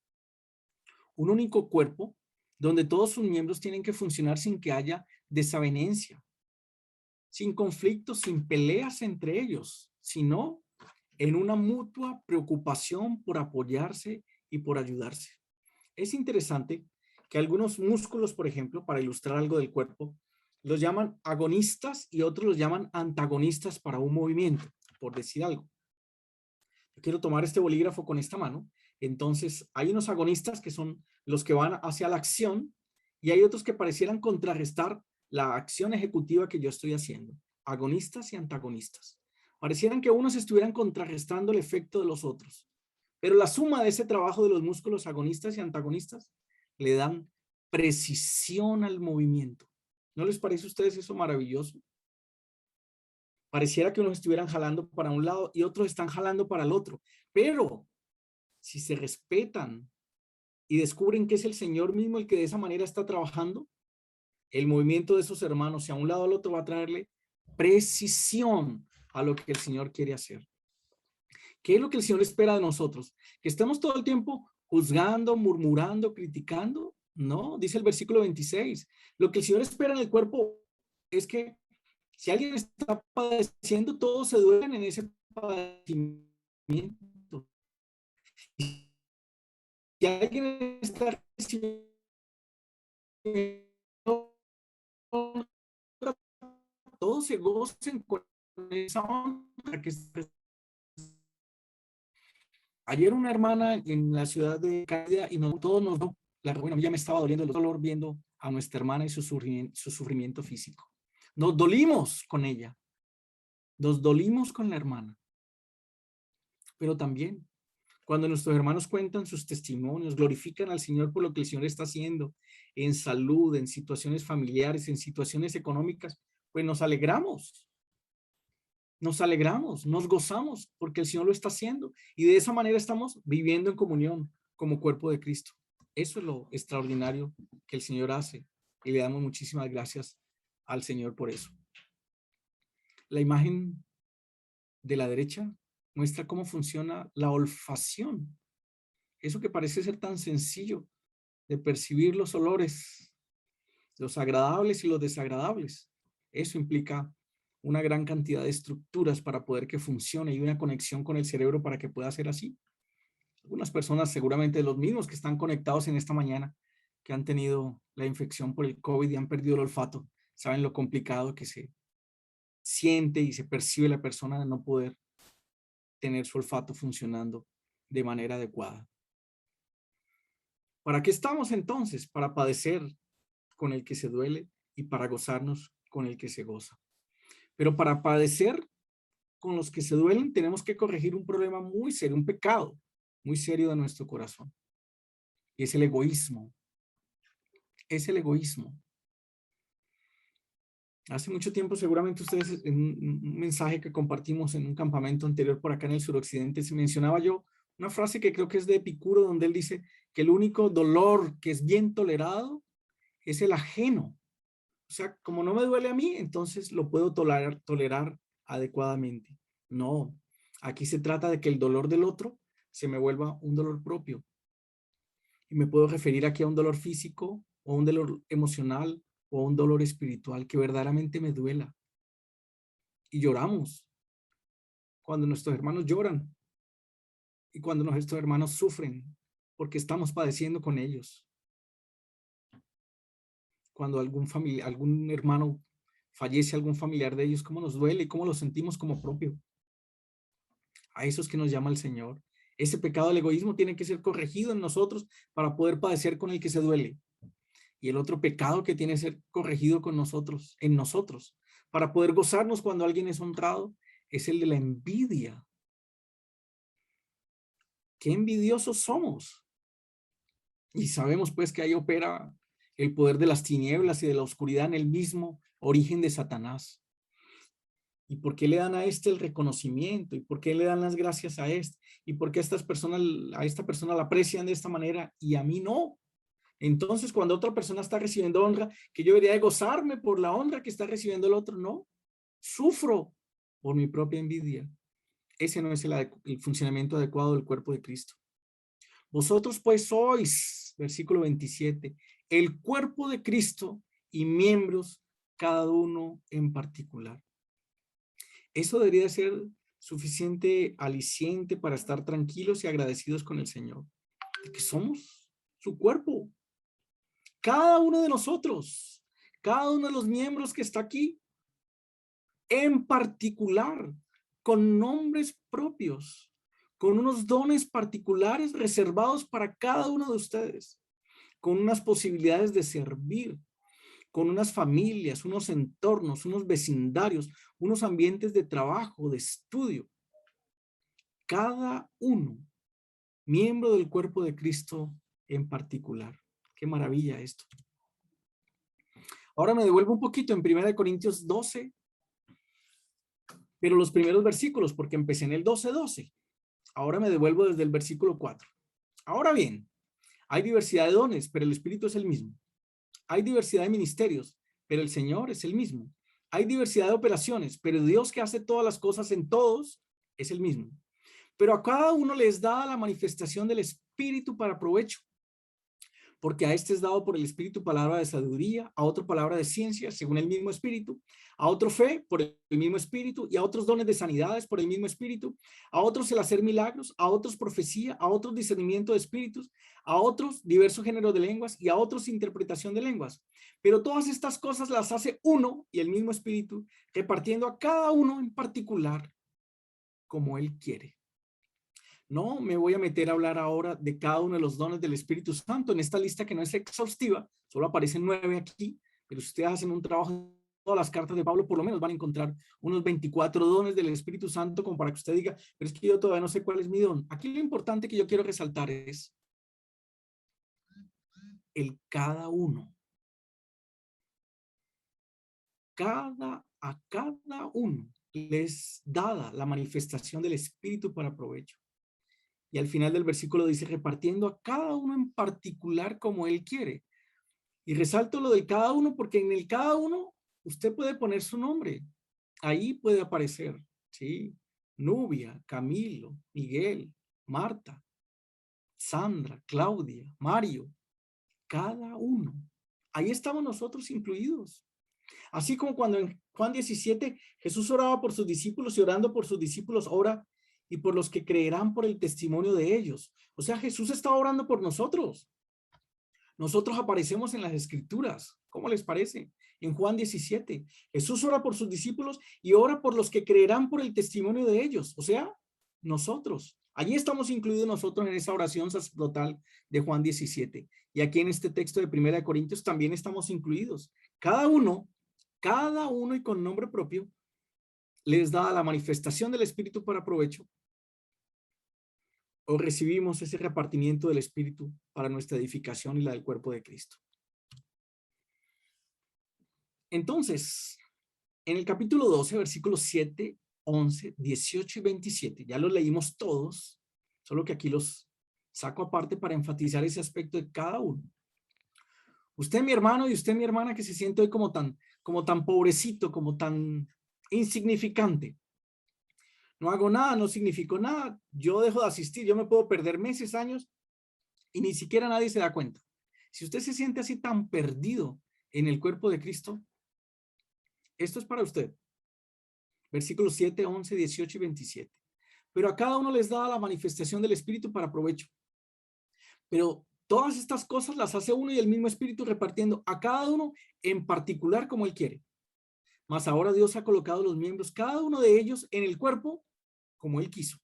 Un único cuerpo donde todos sus miembros tienen que funcionar sin que haya desavenencia, sin conflictos, sin peleas entre ellos, sino en una mutua preocupación por apoyarse y por ayudarse. Es interesante que algunos músculos, por ejemplo, para ilustrar algo del cuerpo, los llaman agonistas y otros los llaman antagonistas para un movimiento, por decir algo. Yo quiero tomar este bolígrafo con esta mano. Entonces, hay unos agonistas que son los que van hacia la acción y hay otros que parecieran contrarrestar la acción ejecutiva que yo estoy haciendo, agonistas y antagonistas. Parecieran que unos estuvieran contrarrestando el efecto de los otros, pero la suma de ese trabajo de los músculos agonistas y antagonistas le dan precisión al movimiento. ¿No les parece a ustedes eso maravilloso? Pareciera que unos estuvieran jalando para un lado y otros están jalando para el otro, pero si se respetan y descubren que es el Señor mismo el que de esa manera está trabajando, el movimiento de esos hermanos, si a un lado o al otro, va a traerle precisión a lo que el Señor quiere hacer. ¿Qué es lo que el Señor espera de nosotros? ¿Que estemos todo el tiempo juzgando, murmurando, criticando? No, dice el versículo 26. Lo que el Señor espera en el cuerpo es que si alguien está padeciendo, todos se duelen en ese padecimiento. Si alguien está recibiendo, todos se gocen con esa honra que ayer una hermana en la ciudad de Cádiz y todos nos dio, bueno, ya me estaba doliendo el dolor viendo a nuestra hermana y su sufrimiento físico. Nos dolimos con ella, nos dolimos con la hermana, pero también cuando nuestros hermanos cuentan sus testimonios, glorifican al Señor por lo que el Señor está haciendo en salud, en situaciones familiares, en situaciones económicas, pues nos alegramos, nos gozamos porque el Señor lo está haciendo y de esa manera estamos viviendo en comunión como cuerpo de Cristo. Eso es lo extraordinario que el Señor hace y le damos muchísimas gracias al Señor por eso. La imagen de la derecha muestra cómo funciona la olfacción. Eso que parece ser tan sencillo de percibir los olores, los agradables y los desagradables. Eso implica una gran cantidad de estructuras para poder que funcione y una conexión con el cerebro para que pueda ser así. Algunas personas, seguramente los mismos que están conectados en esta mañana, que han tenido la infección por el COVID y han perdido el olfato, saben lo complicado que se siente y se percibe la persona de no poder tener su olfato funcionando de manera adecuada. ¿Para qué estamos entonces? Para padecer con el que se duele y para gozarnos con el que se goza. Pero para padecer con los que se duelen tenemos que corregir un problema muy serio, un pecado muy serio de nuestro corazón. Y es el egoísmo. Es el egoísmo. Hace mucho tiempo, seguramente ustedes, en un mensaje que compartimos en un campamento anterior por acá en el suroccidente, se mencionaba yo una frase que creo que es de Epicuro, donde él dice que el único dolor que es bien tolerado es el ajeno. O sea, como no me duele a mí, entonces lo puedo tolerar adecuadamente. No, aquí se trata de que el dolor del otro se me vuelva un dolor propio. Y me puedo referir aquí a un dolor físico o un dolor emocional o un dolor espiritual que verdaderamente me duela. Y lloramos cuando nuestros hermanos lloran y cuando nuestros hermanos sufren porque estamos padeciendo con ellos. Cuando algún hermano fallece, algún familiar de ellos, cómo nos duele y cómo lo sentimos como propio. A esos que nos llama el Señor. Ese pecado del egoísmo tiene que ser corregido en nosotros para poder padecer con el que se duele. Y el otro pecado que tiene que ser corregido con nosotros, en nosotros, para poder gozarnos cuando alguien es honrado, es el de la envidia. Qué envidiosos somos. Y sabemos pues que ahí opera el poder de las tinieblas y de la oscuridad en el mismo origen de Satanás. ¿Y por qué le dan a este el reconocimiento? ¿Y por qué le dan las gracias a este? ¿Y por qué a esta persona la aprecian de esta manera y a mí no? Entonces, cuando otra persona está recibiendo honra, que yo debería de gozarme por la honra que está recibiendo el otro, no. Sufro por mi propia envidia. Ese no es el funcionamiento adecuado del cuerpo de Cristo. Vosotros pues sois, versículo 27, el cuerpo de Cristo y miembros cada uno en particular. Eso debería ser suficiente aliciente para estar tranquilos y agradecidos con el Señor, de que somos su cuerpo. Cada uno de nosotros, cada uno de los miembros que está aquí, en particular, con nombres propios, con unos dones particulares reservados para cada uno de ustedes. con unas posibilidades de servir, con unas familias, unos entornos, unos vecindarios, unos ambientes de trabajo, de estudio. Cada uno, miembro del cuerpo de Cristo en particular. Qué maravilla esto. Ahora me devuelvo un poquito en 1 Corintios 12, pero los primeros versículos, porque empecé en el 12:12. Ahora me devuelvo desde el versículo 4. Ahora bien, hay diversidad de dones, pero el Espíritu es el mismo. Hay diversidad de ministerios, pero el Señor es el mismo. Hay diversidad de operaciones, pero Dios que hace todas las cosas en todos es el mismo. Pero a cada uno les da la manifestación del Espíritu para provecho. Porque a este es dado por el Espíritu palabra de sabiduría, a otro palabra de ciencia, según el mismo Espíritu, a otro fe por el mismo Espíritu, y a otros dones de sanidades por el mismo Espíritu, a otros el hacer milagros, a otros profecía, a otros discernimiento de espíritus, a otros diversos géneros de lenguas, y a otros interpretación de lenguas. Pero todas estas cosas las hace uno y el mismo Espíritu, repartiendo a cada uno en particular como Él quiere. No me voy a meter a hablar ahora de cada uno de los dones del Espíritu Santo en esta lista que no es exhaustiva, solo aparecen 9 aquí, pero si ustedes hacen un trabajo en todas las cartas de Pablo, por lo menos van a encontrar unos 24 dones del Espíritu Santo como para que usted diga, pero es que yo todavía no sé cuál es mi don. Aquí lo importante que yo quiero resaltar es el cada uno. A cada uno les dada la manifestación del Espíritu para provecho. Y al final del versículo dice, repartiendo a cada uno en particular como Él quiere. Y resalto lo de cada uno porque en el cada uno usted puede poner su nombre. Ahí puede aparecer, ¿sí? Nubia, Camilo, Miguel, Marta, Sandra, Claudia, Mario. Cada uno. Ahí estamos nosotros incluidos. Así como cuando en Juan 17 Jesús oraba por sus discípulos y orando por sus discípulos ora y por los que creerán por el testimonio de ellos. O sea, Jesús está orando por nosotros. Nosotros aparecemos en las escrituras. ¿Cómo les parece? En Juan 17, Jesús ora por sus discípulos y ora por los que creerán por el testimonio de ellos. O sea, nosotros. Allí estamos incluidos nosotros en esa oración sacerdotal de Juan 17. Y aquí en este texto de 1 Corintios también estamos incluidos. Cada uno y con nombre propio, les da la manifestación del Espíritu para provecho, o recibimos ese repartimiento del Espíritu para nuestra edificación y la del cuerpo de Cristo. Entonces, en el capítulo 12, versículos 7, 11, 18 y 27, ya los leímos todos, solo que aquí los saco aparte para enfatizar ese aspecto de cada uno. Usted, mi hermano, y usted, mi hermana, que se siente hoy como tan pobrecito, como tan insignificante. No hago nada, no significo nada, yo dejo de asistir, yo me puedo perder meses, años, y ni siquiera nadie se da cuenta. Si usted se siente así tan perdido en el cuerpo de Cristo, esto es para usted. Versículos 7, 11, 18 y 27. Pero a cada uno les da la manifestación del Espíritu para provecho. Pero todas estas cosas las hace uno y el mismo Espíritu repartiendo a cada uno en particular como Él quiere. Mas ahora Dios ha colocado los miembros, cada uno de ellos, en el cuerpo como Él quiso.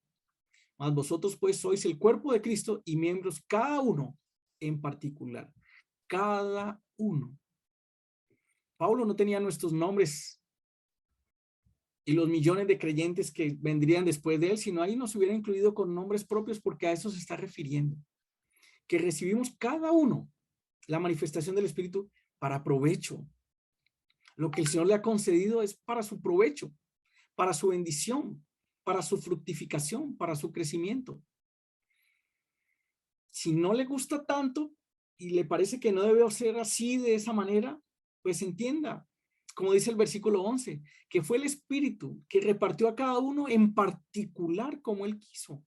Mas vosotros pues sois el cuerpo de Cristo y miembros cada uno en particular. Cada uno. Pablo no tenía nuestros nombres y los millones de creyentes que vendrían después de él, sino ahí nos hubiera incluido con nombres propios porque a eso se está refiriendo. Que recibimos cada uno la manifestación del Espíritu para provecho. Lo que el Señor le ha concedido es para su provecho, para su bendición, para su fructificación, para su crecimiento. Si no le gusta tanto y le parece que no debe ser así de esa manera, pues entienda, como dice el versículo 11, que fue el Espíritu que repartió a cada uno en particular como Él quiso.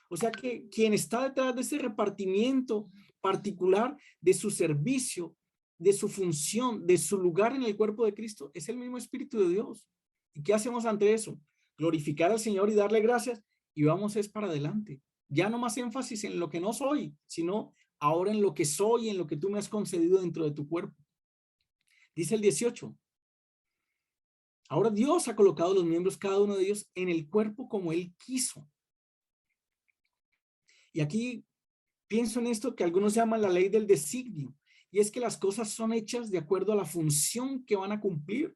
O sea que quien está detrás de ese repartimiento particular de su servicio, de su función, de su lugar en el cuerpo de Cristo, es el mismo Espíritu de Dios. ¿Y qué hacemos ante eso? Glorificar al Señor y darle gracias y vamos es para adelante. Ya no más énfasis en lo que no soy, sino ahora en lo que soy, en lo que tú me has concedido dentro de tu cuerpo. Dice el 18. Ahora Dios ha colocado los miembros, cada uno de ellos, en el cuerpo como Él quiso. Y aquí Pienso en esto que algunos llaman la ley del designio, y es que las cosas son hechas de acuerdo a la función que van a cumplir.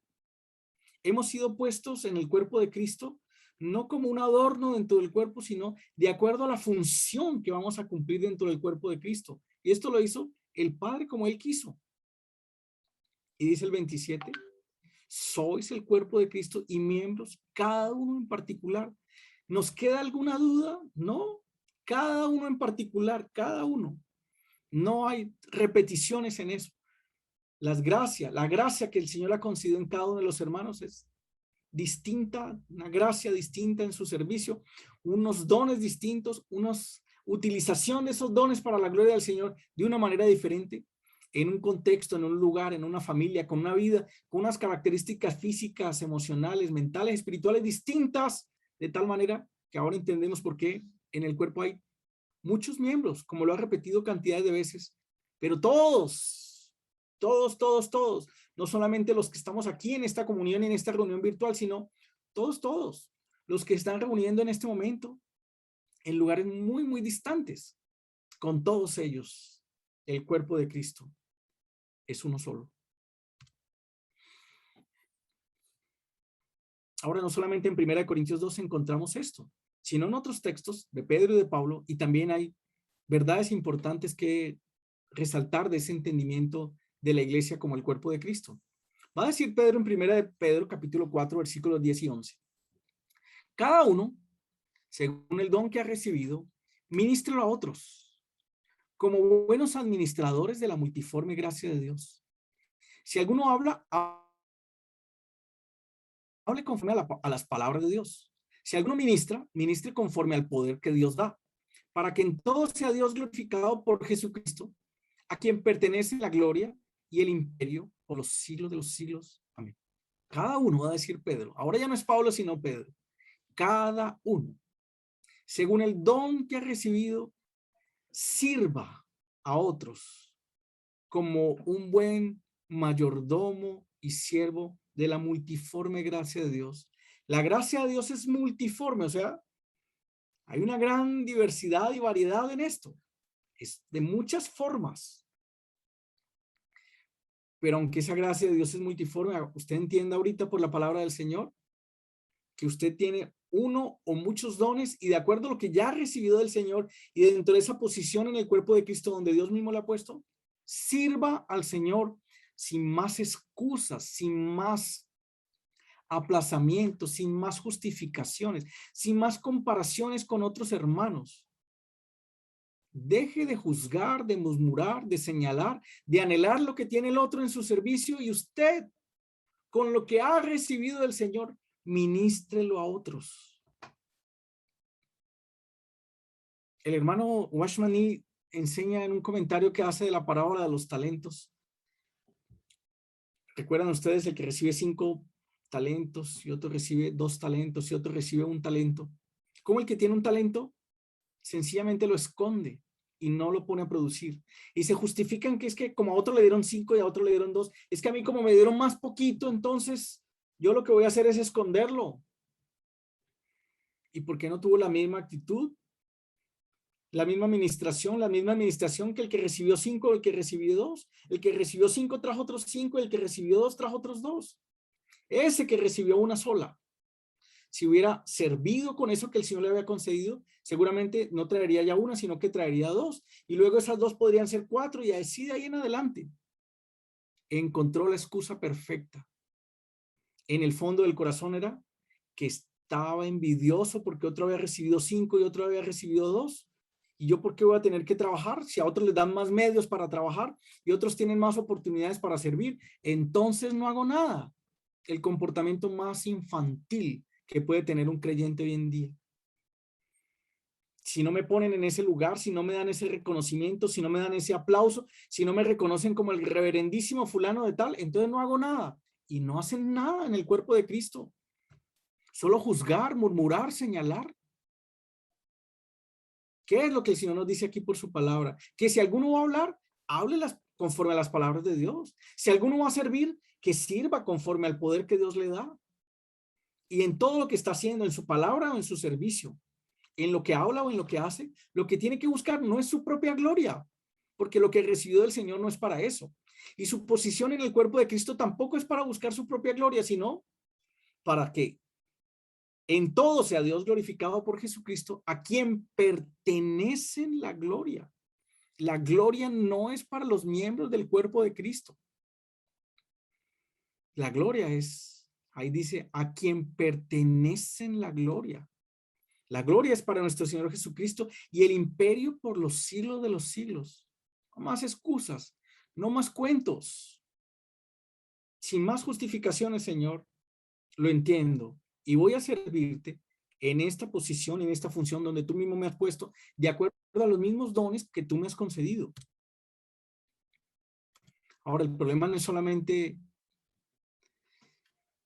Hemos sido puestos en el cuerpo de Cristo, no como un adorno dentro del cuerpo, sino de acuerdo a la función que vamos a cumplir dentro del cuerpo de Cristo. Y esto lo hizo el Padre como Él quiso. Y dice el 27, sois el cuerpo de Cristo y miembros, cada uno en particular. ¿Nos queda alguna duda? No, cada uno en particular, cada uno. No hay repeticiones en eso. La gracia que el Señor ha concedido en cada uno de los hermanos es distinta, una gracia distinta en su servicio, unos dones distintos, una utilización de esos dones para la gloria del Señor de una manera diferente, en un contexto, en un lugar, en una familia, con una vida, con unas características físicas, emocionales, mentales, espirituales distintas, de tal manera que ahora entendemos por qué en el cuerpo hay muchos miembros, como lo ha repetido cantidades de veces, pero todos, no solamente los que estamos aquí en esta comunión, en esta reunión virtual, sino todos, los que están reuniendo en este momento en lugares muy, muy distantes, con todos ellos, el cuerpo de Cristo es uno solo. Ahora, no solamente en 1 Corintios 2 encontramos esto, sino en otros textos de Pedro y de Pablo, y también hay verdades importantes que resaltar de ese entendimiento de la iglesia como el cuerpo de Cristo. Va a decir Pedro en 1 de Pedro capítulo 4 versículos 10 y 11. Cada uno, según el don que ha recibido, ministrelo a otros, como buenos administradores de la multiforme gracia de Dios. Si alguno habla, hable conforme a las palabras de Dios. Si alguno ministra, ministre conforme al poder que Dios da, para que en todo sea Dios glorificado por Jesucristo, a quien pertenece la gloria y el imperio por los siglos de los siglos. Amén. Cada uno, va a decir Pedro, ahora ya no es Pablo sino Pedro, cada uno, según el don que ha recibido, sirva a otros como un buen mayordomo y siervo de la multiforme gracia de Dios. La gracia de Dios es multiforme, o sea, hay una gran diversidad y variedad en esto. Es de muchas formas. Pero aunque esa gracia de Dios es multiforme, usted entienda ahorita por la palabra del Señor que usted tiene uno o muchos dones y de acuerdo a lo que ya ha recibido del Señor y dentro de esa posición en el cuerpo de Cristo donde Dios mismo le ha puesto, sirva al Señor sin más excusas, sin más aplazamientos, sin más justificaciones, sin más comparaciones con otros hermanos. Deje de juzgar, de murmurar, de señalar, de anhelar lo que tiene el otro en su servicio y usted, con lo que ha recibido del Señor, ministrelo a otros. El hermano Watchman Nee enseña en un comentario que hace de la parábola de los talentos. ¿Recuerdan ustedes el que recibe 5 talentos y otro recibe 2 talentos y otro recibe 1 talento? ¿Cómo el que tiene un talento sencillamente lo esconde y no lo pone a producir? Y se justifican que es que como a otro le dieron 5 y a otro le dieron 2, es que a mí como me dieron más poquito, entonces yo lo que voy a hacer es esconderlo. ¿Y por qué no tuvo la misma actitud? La misma administración que el que recibió 5 o el que recibió 2. El que recibió 5 trajo otros 5, el que recibió 2 trajo otros 2. Ese que recibió una sola, si hubiera servido con eso que el Señor le había concedido, seguramente no traería ya una, sino que traería 2. Y luego esas 2 podrían ser 4 y así de ahí en adelante. Encontró la excusa perfecta. En el fondo del corazón era que estaba envidioso porque otro había recibido 5 y otro había recibido 2. ¿Y yo por qué voy a tener que trabajar? Si a otros les dan más medios para trabajar y otros tienen más oportunidades para servir, entonces no hago nada. El comportamiento más infantil que puede tener un creyente hoy en día. Si no me ponen en ese lugar, si no me dan ese reconocimiento, si no me dan ese aplauso, si no me reconocen como el reverendísimo fulano de tal, entonces no hago nada. Y no hacen nada en el cuerpo de Cristo. Solo juzgar, murmurar, señalar. ¿Qué es lo que el Señor nos dice aquí por su palabra? Que si alguno va a hablar, hable conforme a las palabras de Dios. Si alguno va a servir, que sirva conforme al poder que Dios le da. Y en todo lo que está haciendo, en su palabra o en su servicio. en lo que habla o en lo que hace, lo que tiene que buscar no es su propia gloria, porque lo que recibió del Señor no es para eso. Y su posición en el cuerpo de Cristo tampoco es para buscar su propia gloria, sino para que en todo sea Dios glorificado por Jesucristo, a quien pertenece la gloria. La gloria no es para los miembros del cuerpo de Cristo. La gloria es, ahí dice, a quien pertenece la gloria. La gloria es para nuestro Señor Jesucristo y el imperio por los siglos de los siglos. No más excusas, no más cuentos. Sin más justificaciones, Señor, lo entiendo y voy a servirte en esta posición, en esta función donde tú mismo me has puesto, de acuerdo a los mismos dones que tú me has concedido. Ahora, el problema no es solamente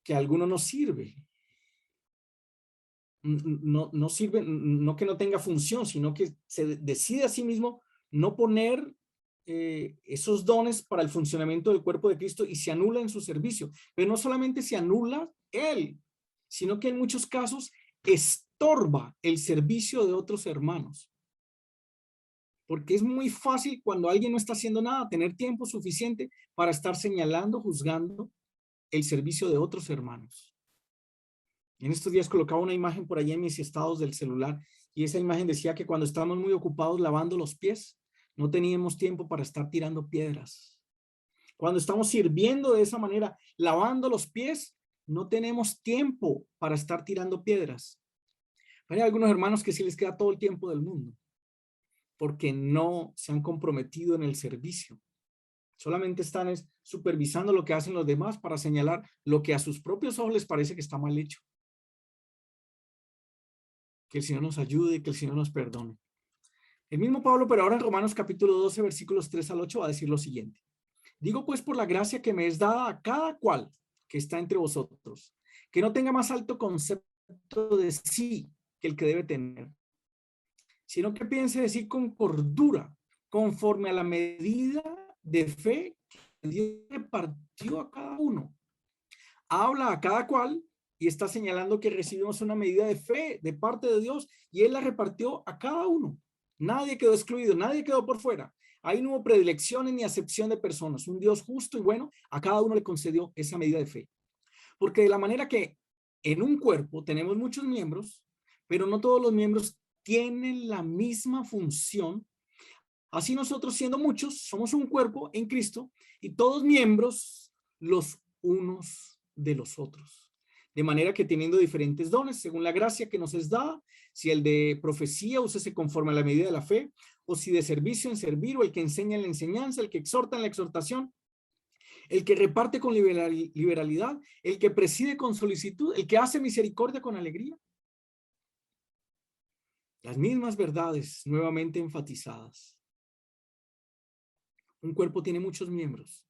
que a alguno no sirve. No sirve, no que no tenga función, sino que se decide a sí mismo no poner esos dones para el funcionamiento del cuerpo de Cristo y se anula en su servicio. Pero no solamente se anula él, sino que en muchos casos estorba el servicio de otros hermanos. Porque es muy fácil cuando alguien no está haciendo nada, tener tiempo suficiente para estar señalando, juzgando el servicio de otros hermanos. En estos días colocaba una imagen por allí en mis estados del celular y esa imagen decía que cuando estábamos muy ocupados lavando los pies, no teníamos tiempo para estar tirando piedras. Cuando estamos sirviendo de esa manera, lavando los pies, no tenemos tiempo para estar tirando piedras. Hay algunos hermanos que sí les queda todo el tiempo del mundo porque no se han comprometido en el servicio. Solamente están supervisando lo que hacen los demás para señalar lo que a sus propios ojos les parece que está mal hecho. Que el Señor nos ayude y que el Señor nos perdone. El mismo Pablo, pero ahora en Romanos capítulo 12, versículos 3 al 8, va a decir lo siguiente. Digo pues por la gracia que me es dada a cada cual que está entre vosotros, que no tenga más alto concepto de sí que el que debe tener, sino que piense decir con cordura, conforme a la medida de fe que Dios repartió a cada uno. Habla a cada cual y está señalando que recibimos una medida de fe de parte de Dios y Él la repartió a cada uno. Nadie quedó excluido, nadie quedó por fuera. Ahí no hubo predilecciones ni acepción de personas. Un Dios justo y bueno a cada uno le concedió esa medida de fe. Porque de la manera que en un cuerpo tenemos muchos miembros, pero no todos los miembros tienen la misma función. Así nosotros, siendo muchos, somos un cuerpo en Cristo y todos miembros los unos de los otros. De manera que teniendo diferentes dones, según la gracia que nos es dada, si el de profecía, úsese conforme a la medida de la fe, o si de servicio en servir, o el que enseña en la enseñanza, el que exhorta en la exhortación, el que reparte con liberalidad, el que preside con solicitud, el que hace misericordia con alegría. Las mismas verdades nuevamente enfatizadas. Un cuerpo tiene muchos miembros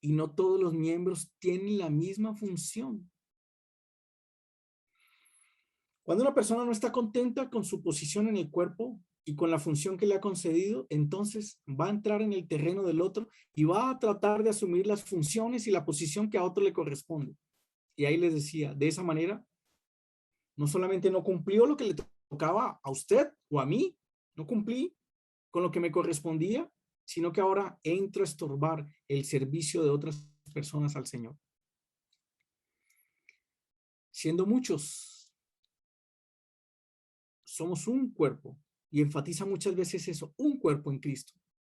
y no todos los miembros tienen la misma función. Cuando una persona no está contenta con su posición en el cuerpo y con la función que le ha concedido, entonces va a entrar en el terreno del otro y va a tratar de asumir las funciones y la posición que a otro le corresponde. Y ahí les decía, de esa manera, no solamente no cumplió lo que le tocaba a usted o a mí, no cumplí con lo que me correspondía, sino que ahora entro a estorbar el servicio de otras personas al Señor. Siendo muchos, somos un cuerpo, y enfatiza muchas veces eso, un cuerpo en Cristo,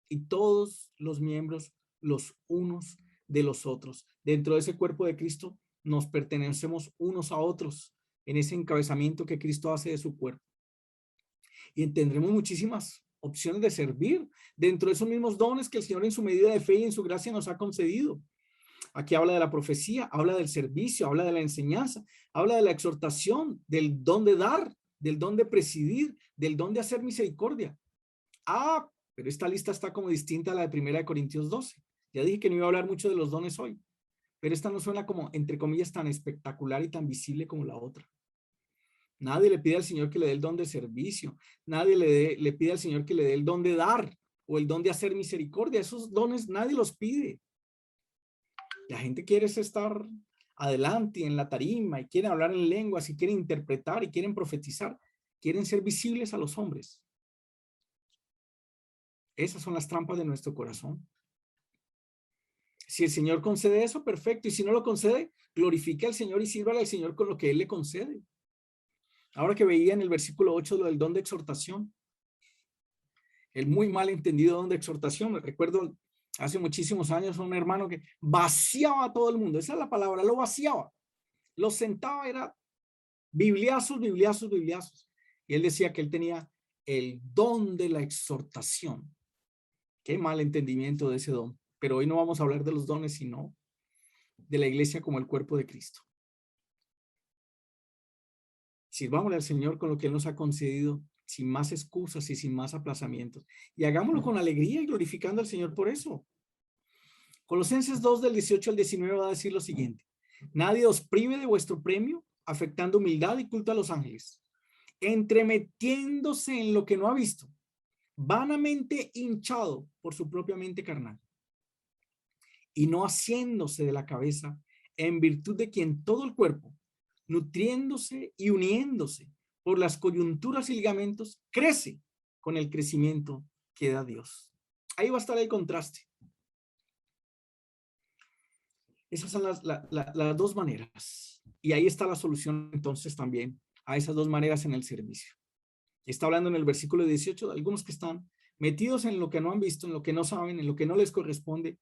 y todos los miembros los unos de los otros. Dentro de ese cuerpo de Cristo nos pertenecemos unos a otros en ese encabezamiento que Cristo hace de su cuerpo. Y tendremos muchísimas opciones de servir dentro de esos mismos dones que el Señor en su medida de fe y en su gracia nos ha concedido. Aquí habla de la profecía, habla del servicio, habla de la enseñanza, habla de la exhortación, del don de dar, del don de presidir, del don de hacer misericordia. Ah, pero esta lista está como distinta a la de 1 Corintios 12. Ya dije que no iba a hablar mucho de los dones hoy, pero esta no suena como, entre comillas, tan espectacular y tan visible como la otra. Nadie le pide al Señor que le dé el don de servicio. Nadie le pide al Señor que le dé el don de dar o el don de hacer misericordia. Esos dones nadie los pide. La gente quiere estar adelante en la tarima y quiere hablar en lenguas y quiere interpretar y quieren profetizar. quieren ser visibles a los hombres. Esas son las trampas de nuestro corazón. Si el Señor concede eso, perfecto. Y si no lo concede, glorifique al Señor y sírvale al Señor con lo que Él le concede. Ahora que veía en el versículo 8 lo del don de exhortación, el muy mal entendido don de exhortación. Me recuerdo hace muchísimos años un hermano que vaciaba a todo el mundo. Esa es la palabra, lo vaciaba. Lo sentaba, era bibliazos, bibliazos, bibliazos. Y él decía que él tenía el don de la exhortación. Qué mal entendimiento de ese don. Pero hoy no vamos a hablar de los dones, sino de la iglesia como el cuerpo de Cristo. Sirvámosle al Señor con lo que Él nos ha concedido, sin más excusas y sin más aplazamientos. Y hagámoslo con alegría y glorificando al Señor por eso. Colosenses 2 del 18 al 19 va a decir lo siguiente. Nadie os prive de vuestro premio, afectando humildad y culto a los ángeles, entremetiéndose en lo que no ha visto, vanamente hinchado por su propia mente carnal, y no haciéndose de la cabeza, en virtud de quien todo el cuerpo, nutriéndose y uniéndose por las coyunturas y ligamentos, crece con el crecimiento que da Dios. Ahí va a estar el contraste. Esas son las dos maneras. Y ahí está la solución entonces también a esas dos maneras en el servicio. Está hablando en el versículo 18 de algunos que están metidos en lo que no han visto, en lo que no saben, en lo que no les corresponde.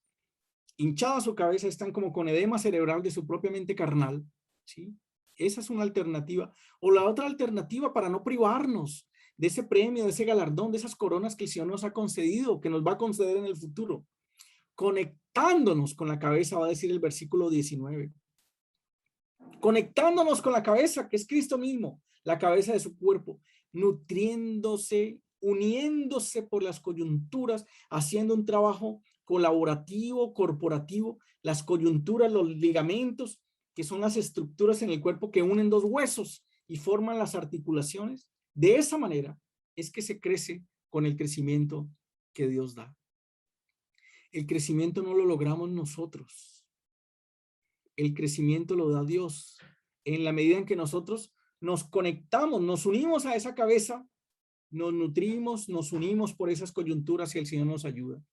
Hinchada su cabeza, están como con edema cerebral de su propia mente carnal, ¿sí? Esa es una alternativa. O la otra alternativa para no privarnos de ese premio, de ese galardón, de esas coronas que el Señor nos ha concedido, que nos va a conceder en el futuro. Conectándonos con la cabeza, va a decir el versículo 19. Conectándonos con la cabeza, que es Cristo mismo, la cabeza de su cuerpo, nutriéndose, uniéndose por las coyunturas, haciendo un trabajo colaborativo, corporativo, las coyunturas, los ligamentos, que son las estructuras en el cuerpo que unen dos huesos y forman las articulaciones. De esa manera es que se crece con el crecimiento que Dios da. El crecimiento no lo logramos nosotros. El crecimiento lo da Dios. En la medida en que nosotros nos conectamos, nos unimos a esa cabeza, nos nutrimos, nos unimos por esas coyunturas y el Señor nos ayuda.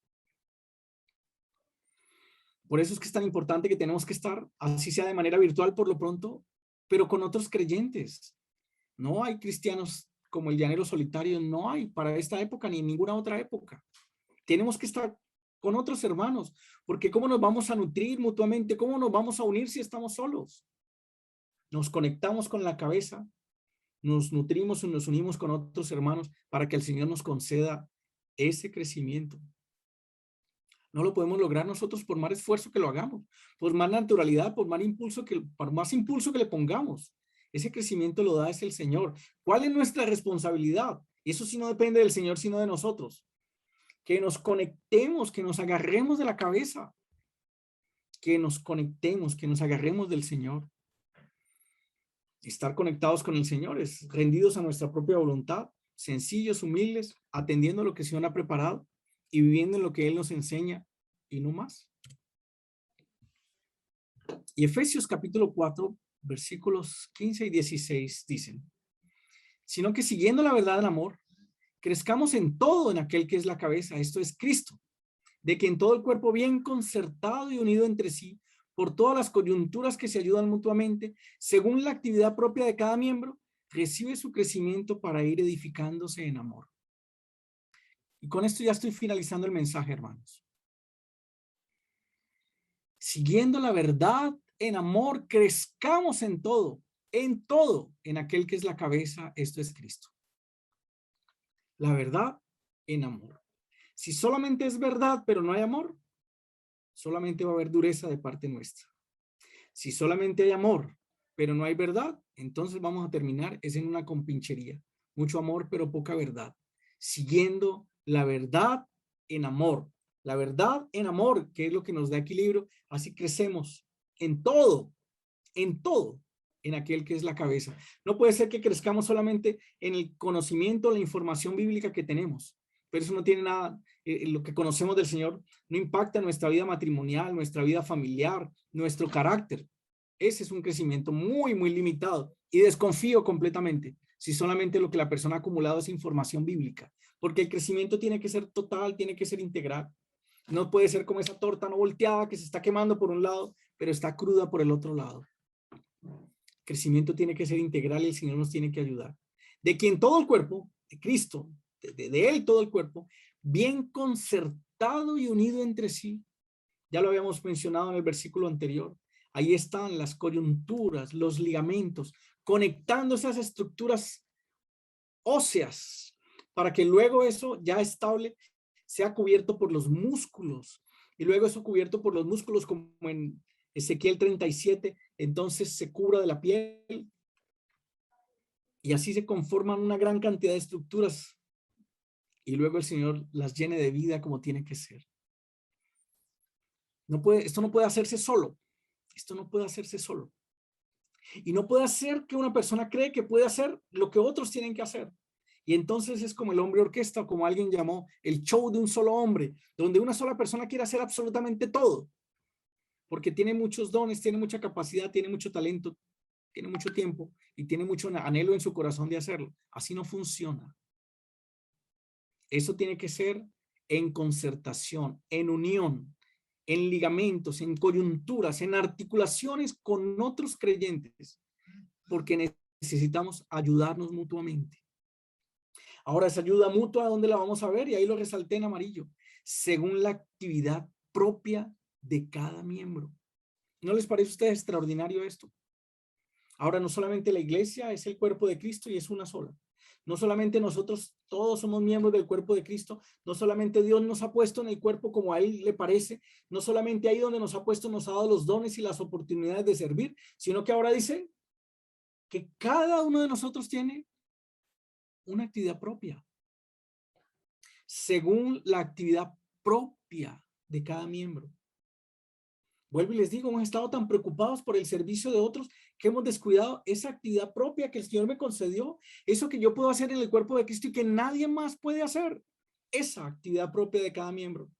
Por eso es que es tan importante que tenemos que estar, así sea de manera virtual por lo pronto, pero con otros creyentes. No hay cristianos como el llanero solitario, no hay para esta época ni en ninguna otra época. Tenemos que estar con otros hermanos, porque ¿cómo nos vamos a nutrir mutuamente? ¿Cómo nos vamos a unir si estamos solos? Nos conectamos con la cabeza, nos nutrimos y nos unimos con otros hermanos para que el Señor nos conceda ese crecimiento. No lo podemos lograr nosotros por más esfuerzo que lo hagamos, por más naturalidad, por más impulso que le pongamos. Ese crecimiento lo da es el Señor. ¿Cuál es nuestra responsabilidad? Y eso sí no depende del Señor, sino de nosotros. Que nos conectemos, que nos agarremos de la cabeza, que nos conectemos, que nos agarremos del Señor. Estar conectados con el Señor es rendidos a nuestra propia voluntad, sencillos, humildes, atendiendo a lo que el Señor ha preparado y viviendo en lo que Él nos enseña y no más. Y Efesios capítulo 4, versículos 15 y 16 dicen, sino que siguiendo la verdad del amor, crezcamos en todo en aquel que es la cabeza, esto es Cristo, de quien todo el cuerpo bien concertado y unido entre sí, por todas las coyunturas que se ayudan mutuamente, según la actividad propia de cada miembro, recibe su crecimiento para ir edificándose en amor. Y con esto ya estoy finalizando el mensaje, hermanos. Siguiendo la verdad en amor, crezcamos en todo, en aquel que es la cabeza, esto es Cristo. La verdad en amor. Si solamente es verdad, pero no hay amor, solamente va a haber dureza de parte nuestra. Si solamente hay amor, pero no hay verdad, entonces vamos a terminar es en una compinchería. Mucho amor, pero poca verdad. Siguiendo la verdad en amor. La verdad en amor, que es lo que nos da equilibrio. Así crecemos en todo, en aquel que es la cabeza. No puede ser que crezcamos solamente en el conocimiento, la información bíblica que tenemos. Pero eso no tiene nada, lo que conocemos del Señor no impacta nuestra vida matrimonial, nuestra vida familiar, nuestro carácter. Ese es un crecimiento muy, muy limitado y desconfío completamente si solamente lo que la persona ha acumulado es información bíblica, porque el crecimiento tiene que ser total, tiene que ser integral. No puede ser como esa torta no volteada que se está quemando por un lado, pero está cruda por el otro lado. El crecimiento tiene que ser integral y el Señor nos tiene que ayudar. De quien todo el cuerpo, de Cristo, de Él todo el cuerpo, bien concertado y unido entre sí. Ya lo habíamos mencionado en el versículo anterior. Ahí están las coyunturas, los ligamentos, conectando esas estructuras óseas para que luego eso ya estable sea cubierto por los músculos y luego eso cubierto por los músculos como en Ezequiel 37, entonces se cubra de la piel y así se conforman una gran cantidad de estructuras y luego el Señor las llene de vida como tiene que ser. Esto no puede hacerse solo. Esto no puede hacerse solo. Y no puede hacer que una persona cree que puede hacer lo que otros tienen que hacer. Y entonces es como el hombre orquesta, o como alguien llamó el show de un solo hombre, donde una sola persona quiere hacer absolutamente todo, porque tiene muchos dones, tiene mucha capacidad, tiene mucho talento, tiene mucho tiempo y tiene mucho anhelo en su corazón de hacerlo. Así no funciona. Eso tiene que ser en concertación, en unión, en ligamentos, en coyunturas, en articulaciones con otros creyentes, porque necesitamos ayudarnos mutuamente. Ahora, esa ayuda mutua, ¿dónde la vamos a ver? Y ahí lo resalté en amarillo. Según la actividad propia de cada miembro. ¿No les parece a ustedes extraordinario esto? Ahora, no solamente la iglesia es el cuerpo de Cristo y es una sola. No solamente nosotros todos somos miembros del cuerpo de Cristo, no solamente Dios nos ha puesto en el cuerpo como a Él le parece, no solamente ahí donde nos ha puesto, nos ha dado los dones y las oportunidades de servir, sino que ahora dice que cada uno de nosotros tiene una actividad propia, según la actividad propia de cada miembro. Vuelvo y les digo, hemos estado tan preocupados por el servicio de otros que hemos descuidado esa actividad propia que el Señor me concedió, eso que yo puedo hacer en el cuerpo de Cristo y que nadie más puede hacer, esa actividad propia de cada miembro.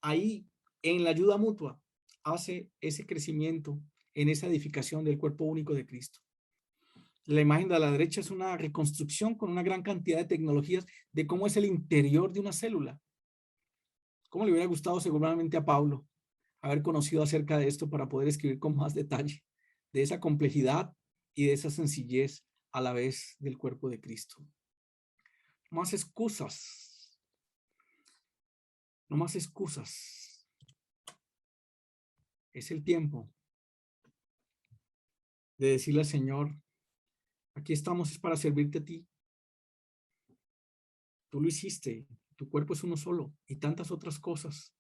Ahí, en la ayuda mutua, hace ese crecimiento en esa edificación del cuerpo único de Cristo. La imagen de la derecha es una reconstrucción con una gran cantidad de tecnologías de cómo es el interior de una célula. ¿Cómo le hubiera gustado seguramente a Pablo haber conocido acerca de esto para poder escribir con más detalle de esa complejidad y de esa sencillez a la vez del cuerpo de Cristo? No más excusas. No más excusas. Es el tiempo de decirle al Señor, aquí estamos es para servirte a ti. Tú lo hiciste, tu cuerpo es uno solo y tantas otras cosas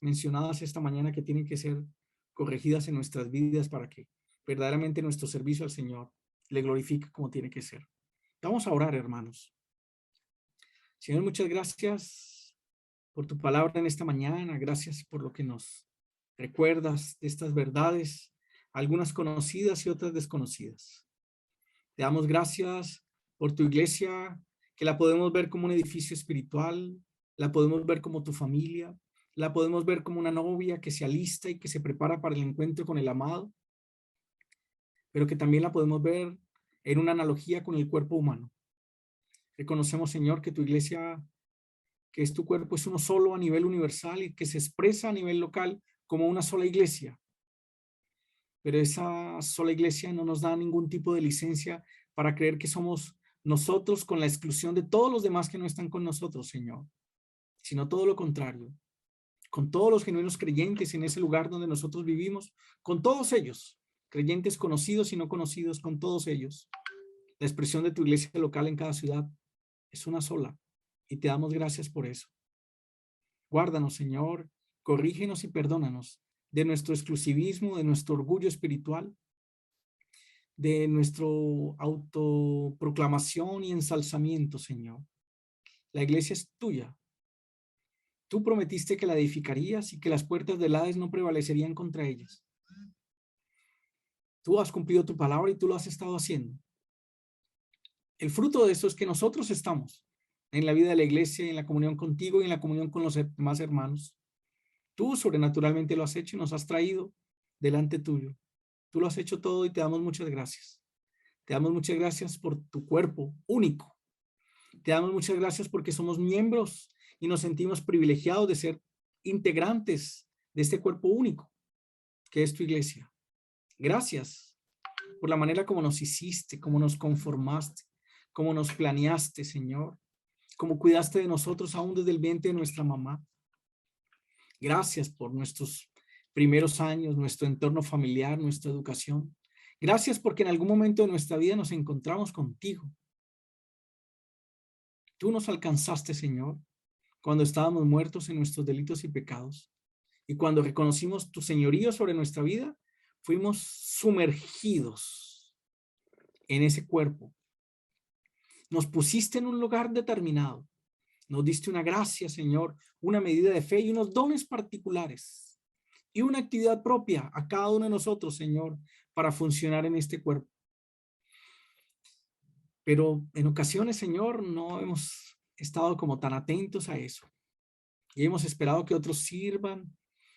mencionadas esta mañana que tienen que ser corregidas en nuestras vidas para que verdaderamente nuestro servicio al Señor le glorifique como tiene que ser. Vamos a orar, hermanos. Señor, muchas gracias por tu palabra en esta mañana. Gracias por lo que nos recuerdas de estas verdades, algunas conocidas y otras desconocidas. Te damos gracias por tu iglesia, que la podemos ver como un edificio espiritual, la podemos ver como tu familia, la podemos ver como una novia que se alista y que se prepara para el encuentro con el amado, pero que también la podemos ver en una analogía con el cuerpo humano. Reconocemos, Señor, que tu iglesia, que es tu cuerpo, es uno solo a nivel universal y que se expresa a nivel local como una sola iglesia. Pero esa sola iglesia no nos da ningún tipo de licencia para creer que somos nosotros con la exclusión de todos los demás que no están con nosotros, Señor, sino todo lo contrario. Con todos los genuinos creyentes en ese lugar donde nosotros vivimos, con todos ellos, creyentes conocidos y no conocidos, con todos ellos. La expresión de tu iglesia local en cada ciudad es una sola y te damos gracias por eso. Guárdanos, Señor, corrígenos y perdónanos de nuestro exclusivismo, de nuestro orgullo espiritual, de nuestro autoproclamación y ensalzamiento, Señor. La iglesia es tuya. Tú prometiste que la edificarías y que las puertas del Hades no prevalecerían contra ellas. Tú has cumplido tu palabra y tú lo has estado haciendo. El fruto de eso es que nosotros estamos en la vida de la iglesia, en la comunión contigo y en la comunión con los demás hermanos. Tú sobrenaturalmente lo has hecho y nos has traído delante tuyo. Tú lo has hecho todo y te damos muchas gracias. Te damos muchas gracias por tu cuerpo único. Te damos muchas gracias porque somos miembros y nos sentimos privilegiados de ser integrantes de este cuerpo único, que es tu iglesia. Gracias por la manera como nos hiciste, como nos conformaste, como nos planeaste, Señor, como cuidaste de nosotros aún desde el vientre de nuestra mamá. Gracias por nuestros primeros años, nuestro entorno familiar, nuestra educación. Gracias porque en algún momento de nuestra vida nos encontramos contigo. Tú nos alcanzaste, Señor, cuando estábamos muertos en nuestros delitos y pecados. Y cuando reconocimos tu señorío sobre nuestra vida, fuimos sumergidos en ese cuerpo. Nos pusiste en un lugar determinado. Nos diste una gracia, Señor, una medida de fe y unos dones particulares y una actividad propia a cada uno de nosotros, Señor, para funcionar en este cuerpo. Pero en ocasiones, Señor, no hemos estado como tan atentos a eso. Y hemos esperado que otros sirvan.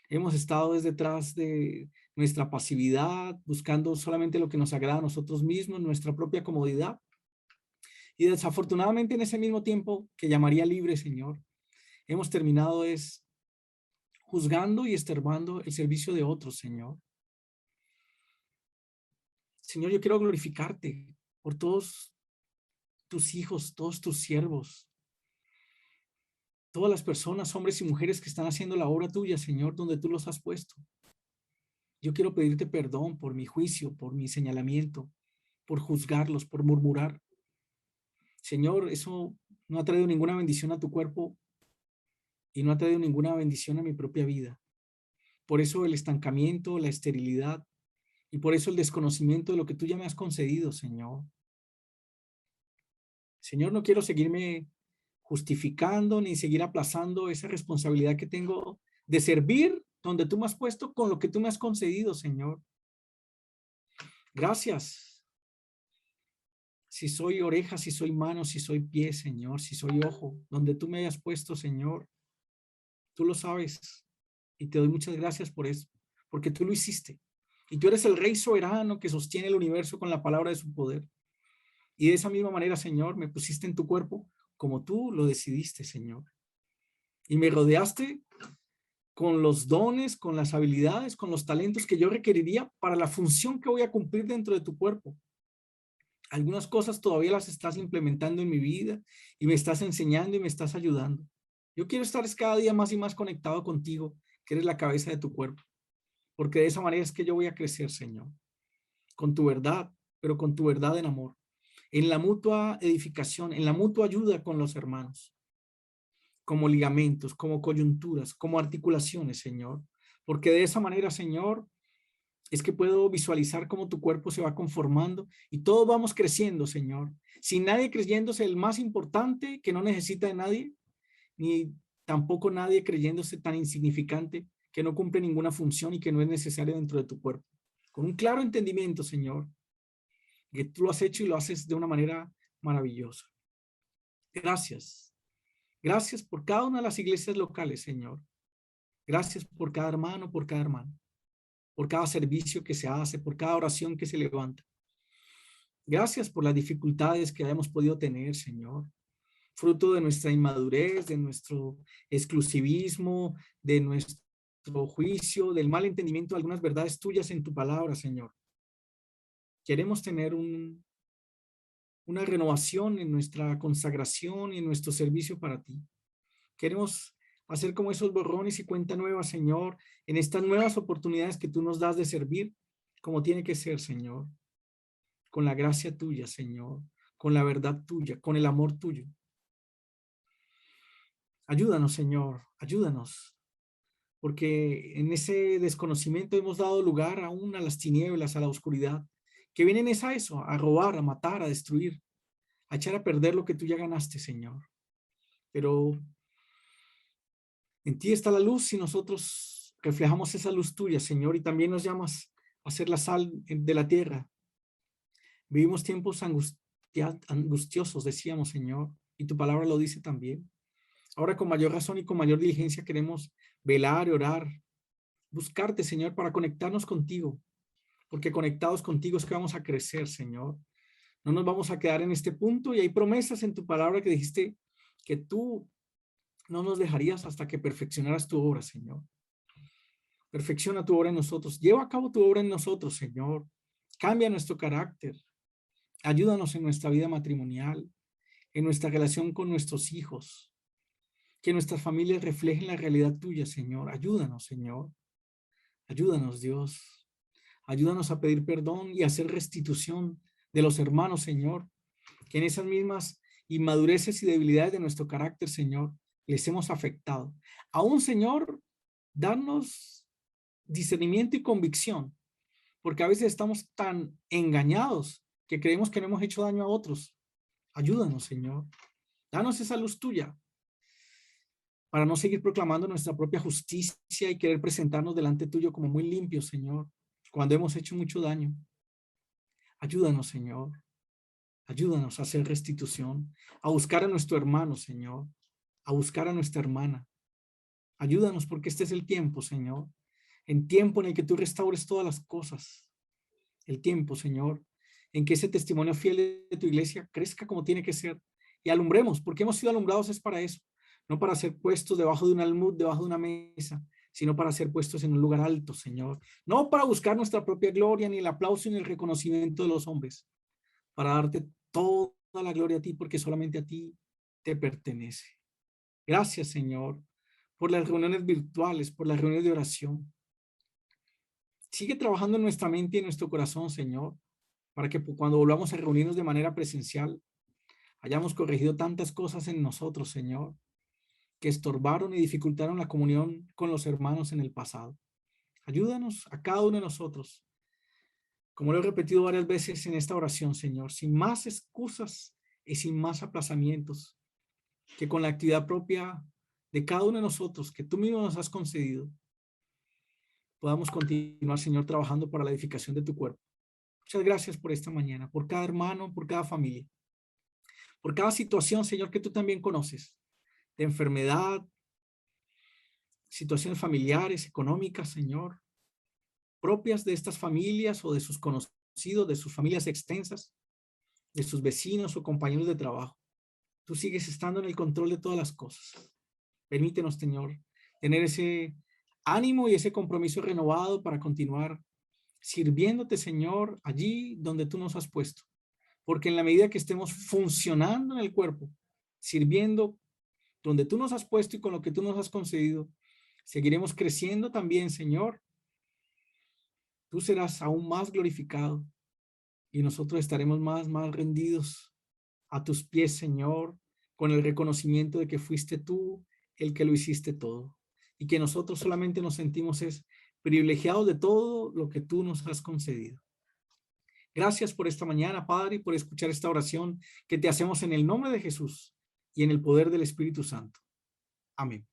Hemos estado desde detrás de nuestra pasividad, buscando solamente lo que nos agrada a nosotros mismos, nuestra propia comodidad. Y desafortunadamente en ese mismo tiempo que llamaría libre, Señor, hemos terminado juzgando y estorbando el servicio de otros, Señor. Señor, yo quiero glorificarte por todos tus hijos, todos tus siervos, todas las personas, hombres y mujeres que están haciendo la obra tuya, Señor, donde tú los has puesto. Yo quiero pedirte perdón por mi juicio, por mi señalamiento, por juzgarlos, por murmurar. Señor, eso no ha traído ninguna bendición a tu cuerpo y no ha traído ninguna bendición a mi propia vida. Por eso el estancamiento, la esterilidad y por eso el desconocimiento de lo que tú ya me has concedido, Señor. Señor, no quiero seguirme justificando ni seguir aplazando esa responsabilidad que tengo de servir donde tú me has puesto con lo que tú me has concedido, Señor. Gracias. Si soy oreja, si soy mano, si soy pie, Señor, si soy ojo, donde tú me hayas puesto, Señor, tú lo sabes y te doy muchas gracias por eso, porque tú lo hiciste. Y tú eres el Rey soberano que sostiene el universo con la palabra de su poder. Y de esa misma manera, Señor, me pusiste en tu cuerpo como tú lo decidiste, Señor. Y me rodeaste con los dones, con las habilidades, con los talentos que yo requeriría para la función que voy a cumplir dentro de tu cuerpo. Algunas cosas todavía las estás implementando en mi vida y me estás enseñando y me estás ayudando. Yo quiero estar cada día más y más conectado contigo, que eres la cabeza de tu cuerpo, porque de esa manera es que yo voy a crecer, Señor, con tu verdad, pero con tu verdad en amor, en la mutua edificación, en la mutua ayuda con los hermanos, como ligamentos, como coyunturas, como articulaciones, Señor, porque de esa manera, Señor, es que puedo visualizar cómo tu cuerpo se va conformando y todos vamos creciendo, Señor, sin nadie creyéndose el más importante que no necesita de nadie, ni tampoco nadie creyéndose tan insignificante que no cumple ninguna función y que no es necesario dentro de tu cuerpo. Con un claro entendimiento, Señor, que tú lo has hecho y lo haces de una manera maravillosa. Gracias. Gracias por cada una de las iglesias locales, Señor. Gracias por cada hermano, por cada hermana, por cada servicio que se hace, por cada oración que se levanta. Gracias por las dificultades que hayamos podido tener, Señor, fruto de nuestra inmadurez, de nuestro exclusivismo, de nuestro juicio, del mal entendimiento de algunas verdades tuyas en tu palabra, Señor. Queremos tener una renovación en nuestra consagración y en nuestro servicio para ti. Queremos hacer como esos borrones y cuenta nueva, Señor, en estas nuevas oportunidades que tú nos das de servir, como tiene que ser, Señor, con la gracia tuya, Señor, con la verdad tuya, con el amor tuyo. Ayúdanos, Señor, ayúdanos, porque en ese desconocimiento hemos dado lugar aún a las tinieblas, a la oscuridad, que vienen es a eso, a robar, a matar, a destruir, a echar a perder lo que tú ya ganaste, Señor. Pero en ti está la luz y nosotros reflejamos esa luz tuya, Señor, y también nos llamas a ser la sal de la tierra. Vivimos tiempos angustiosos, decíamos, Señor, y tu palabra lo dice también. Ahora con mayor razón y con mayor diligencia queremos velar y orar, buscarte, Señor, para conectarnos contigo, porque conectados contigo es que vamos a crecer, Señor. No nos vamos a quedar en este punto, y hay promesas en tu palabra que dijiste que tú no nos dejarías hasta que perfeccionaras tu obra, Señor. Perfecciona tu obra en nosotros. Lleva a cabo tu obra en nosotros, Señor. Cambia nuestro carácter. Ayúdanos en nuestra vida matrimonial, en nuestra relación con nuestros hijos. Que nuestras familias reflejen la realidad tuya, Señor. Ayúdanos, Señor. Ayúdanos, Dios. Ayúdanos a pedir perdón y a hacer restitución de los hermanos, Señor. Que en esas mismas inmadureces y debilidades de nuestro carácter, Señor, les hemos afectado. Aún, Señor, danos discernimiento y convicción, porque a veces estamos tan engañados que creemos que no hemos hecho daño a otros. Ayúdanos, Señor. Danos esa luz tuya para no seguir proclamando nuestra propia justicia y querer presentarnos delante tuyo como muy limpios, Señor, cuando hemos hecho mucho daño. Ayúdanos, Señor. Ayúdanos a hacer restitución, a buscar a nuestro hermano, Señor, a buscar a nuestra hermana. Ayúdanos porque este es el tiempo, Señor, el tiempo en el que tú restaures todas las cosas. El tiempo, Señor, en que ese testimonio fiel de tu iglesia crezca como tiene que ser y alumbremos, porque hemos sido alumbrados es para eso, no para ser puestos debajo de un almud, debajo de una mesa, sino para ser puestos en un lugar alto, Señor. No para buscar nuestra propia gloria, ni el aplauso, ni el reconocimiento de los hombres, para darte toda la gloria a ti, porque solamente a ti te pertenece. Gracias, Señor, por las reuniones virtuales, por las reuniones de oración. Sigue trabajando en nuestra mente y en nuestro corazón, Señor, para que cuando volvamos a reunirnos de manera presencial, hayamos corregido tantas cosas en nosotros, Señor, que estorbaron y dificultaron la comunión con los hermanos en el pasado. Ayúdanos a cada uno de nosotros, como lo he repetido varias veces en esta oración, Señor, sin más excusas y sin más aplazamientos, que con la actividad propia de cada uno de nosotros que tú mismo nos has concedido, podamos continuar, Señor, trabajando para la edificación de tu cuerpo. Muchas gracias por esta mañana, por cada hermano, por cada familia, por cada situación, Señor, que tú también conoces, de enfermedad, situaciones familiares, económicas, Señor, propias de estas familias o de sus conocidos, de sus familias extensas, de sus vecinos o compañeros de trabajo. Tú sigues estando en el control de todas las cosas. Permítenos, Señor, tener ese ánimo y ese compromiso renovado para continuar sirviéndote, Señor, allí donde tú nos has puesto. Porque en la medida que estemos funcionando en el cuerpo, sirviendo donde tú nos has puesto y con lo que tú nos has concedido, seguiremos creciendo también, Señor. Tú serás aún más glorificado y nosotros estaremos más rendidos a tus pies, Señor, con el reconocimiento de que fuiste tú el que lo hiciste todo y que nosotros solamente nos sentimos privilegiados de todo lo que tú nos has concedido. Gracias por esta mañana, Padre, y por escuchar esta oración que te hacemos en el nombre de Jesús y en el poder del Espíritu Santo. Amén.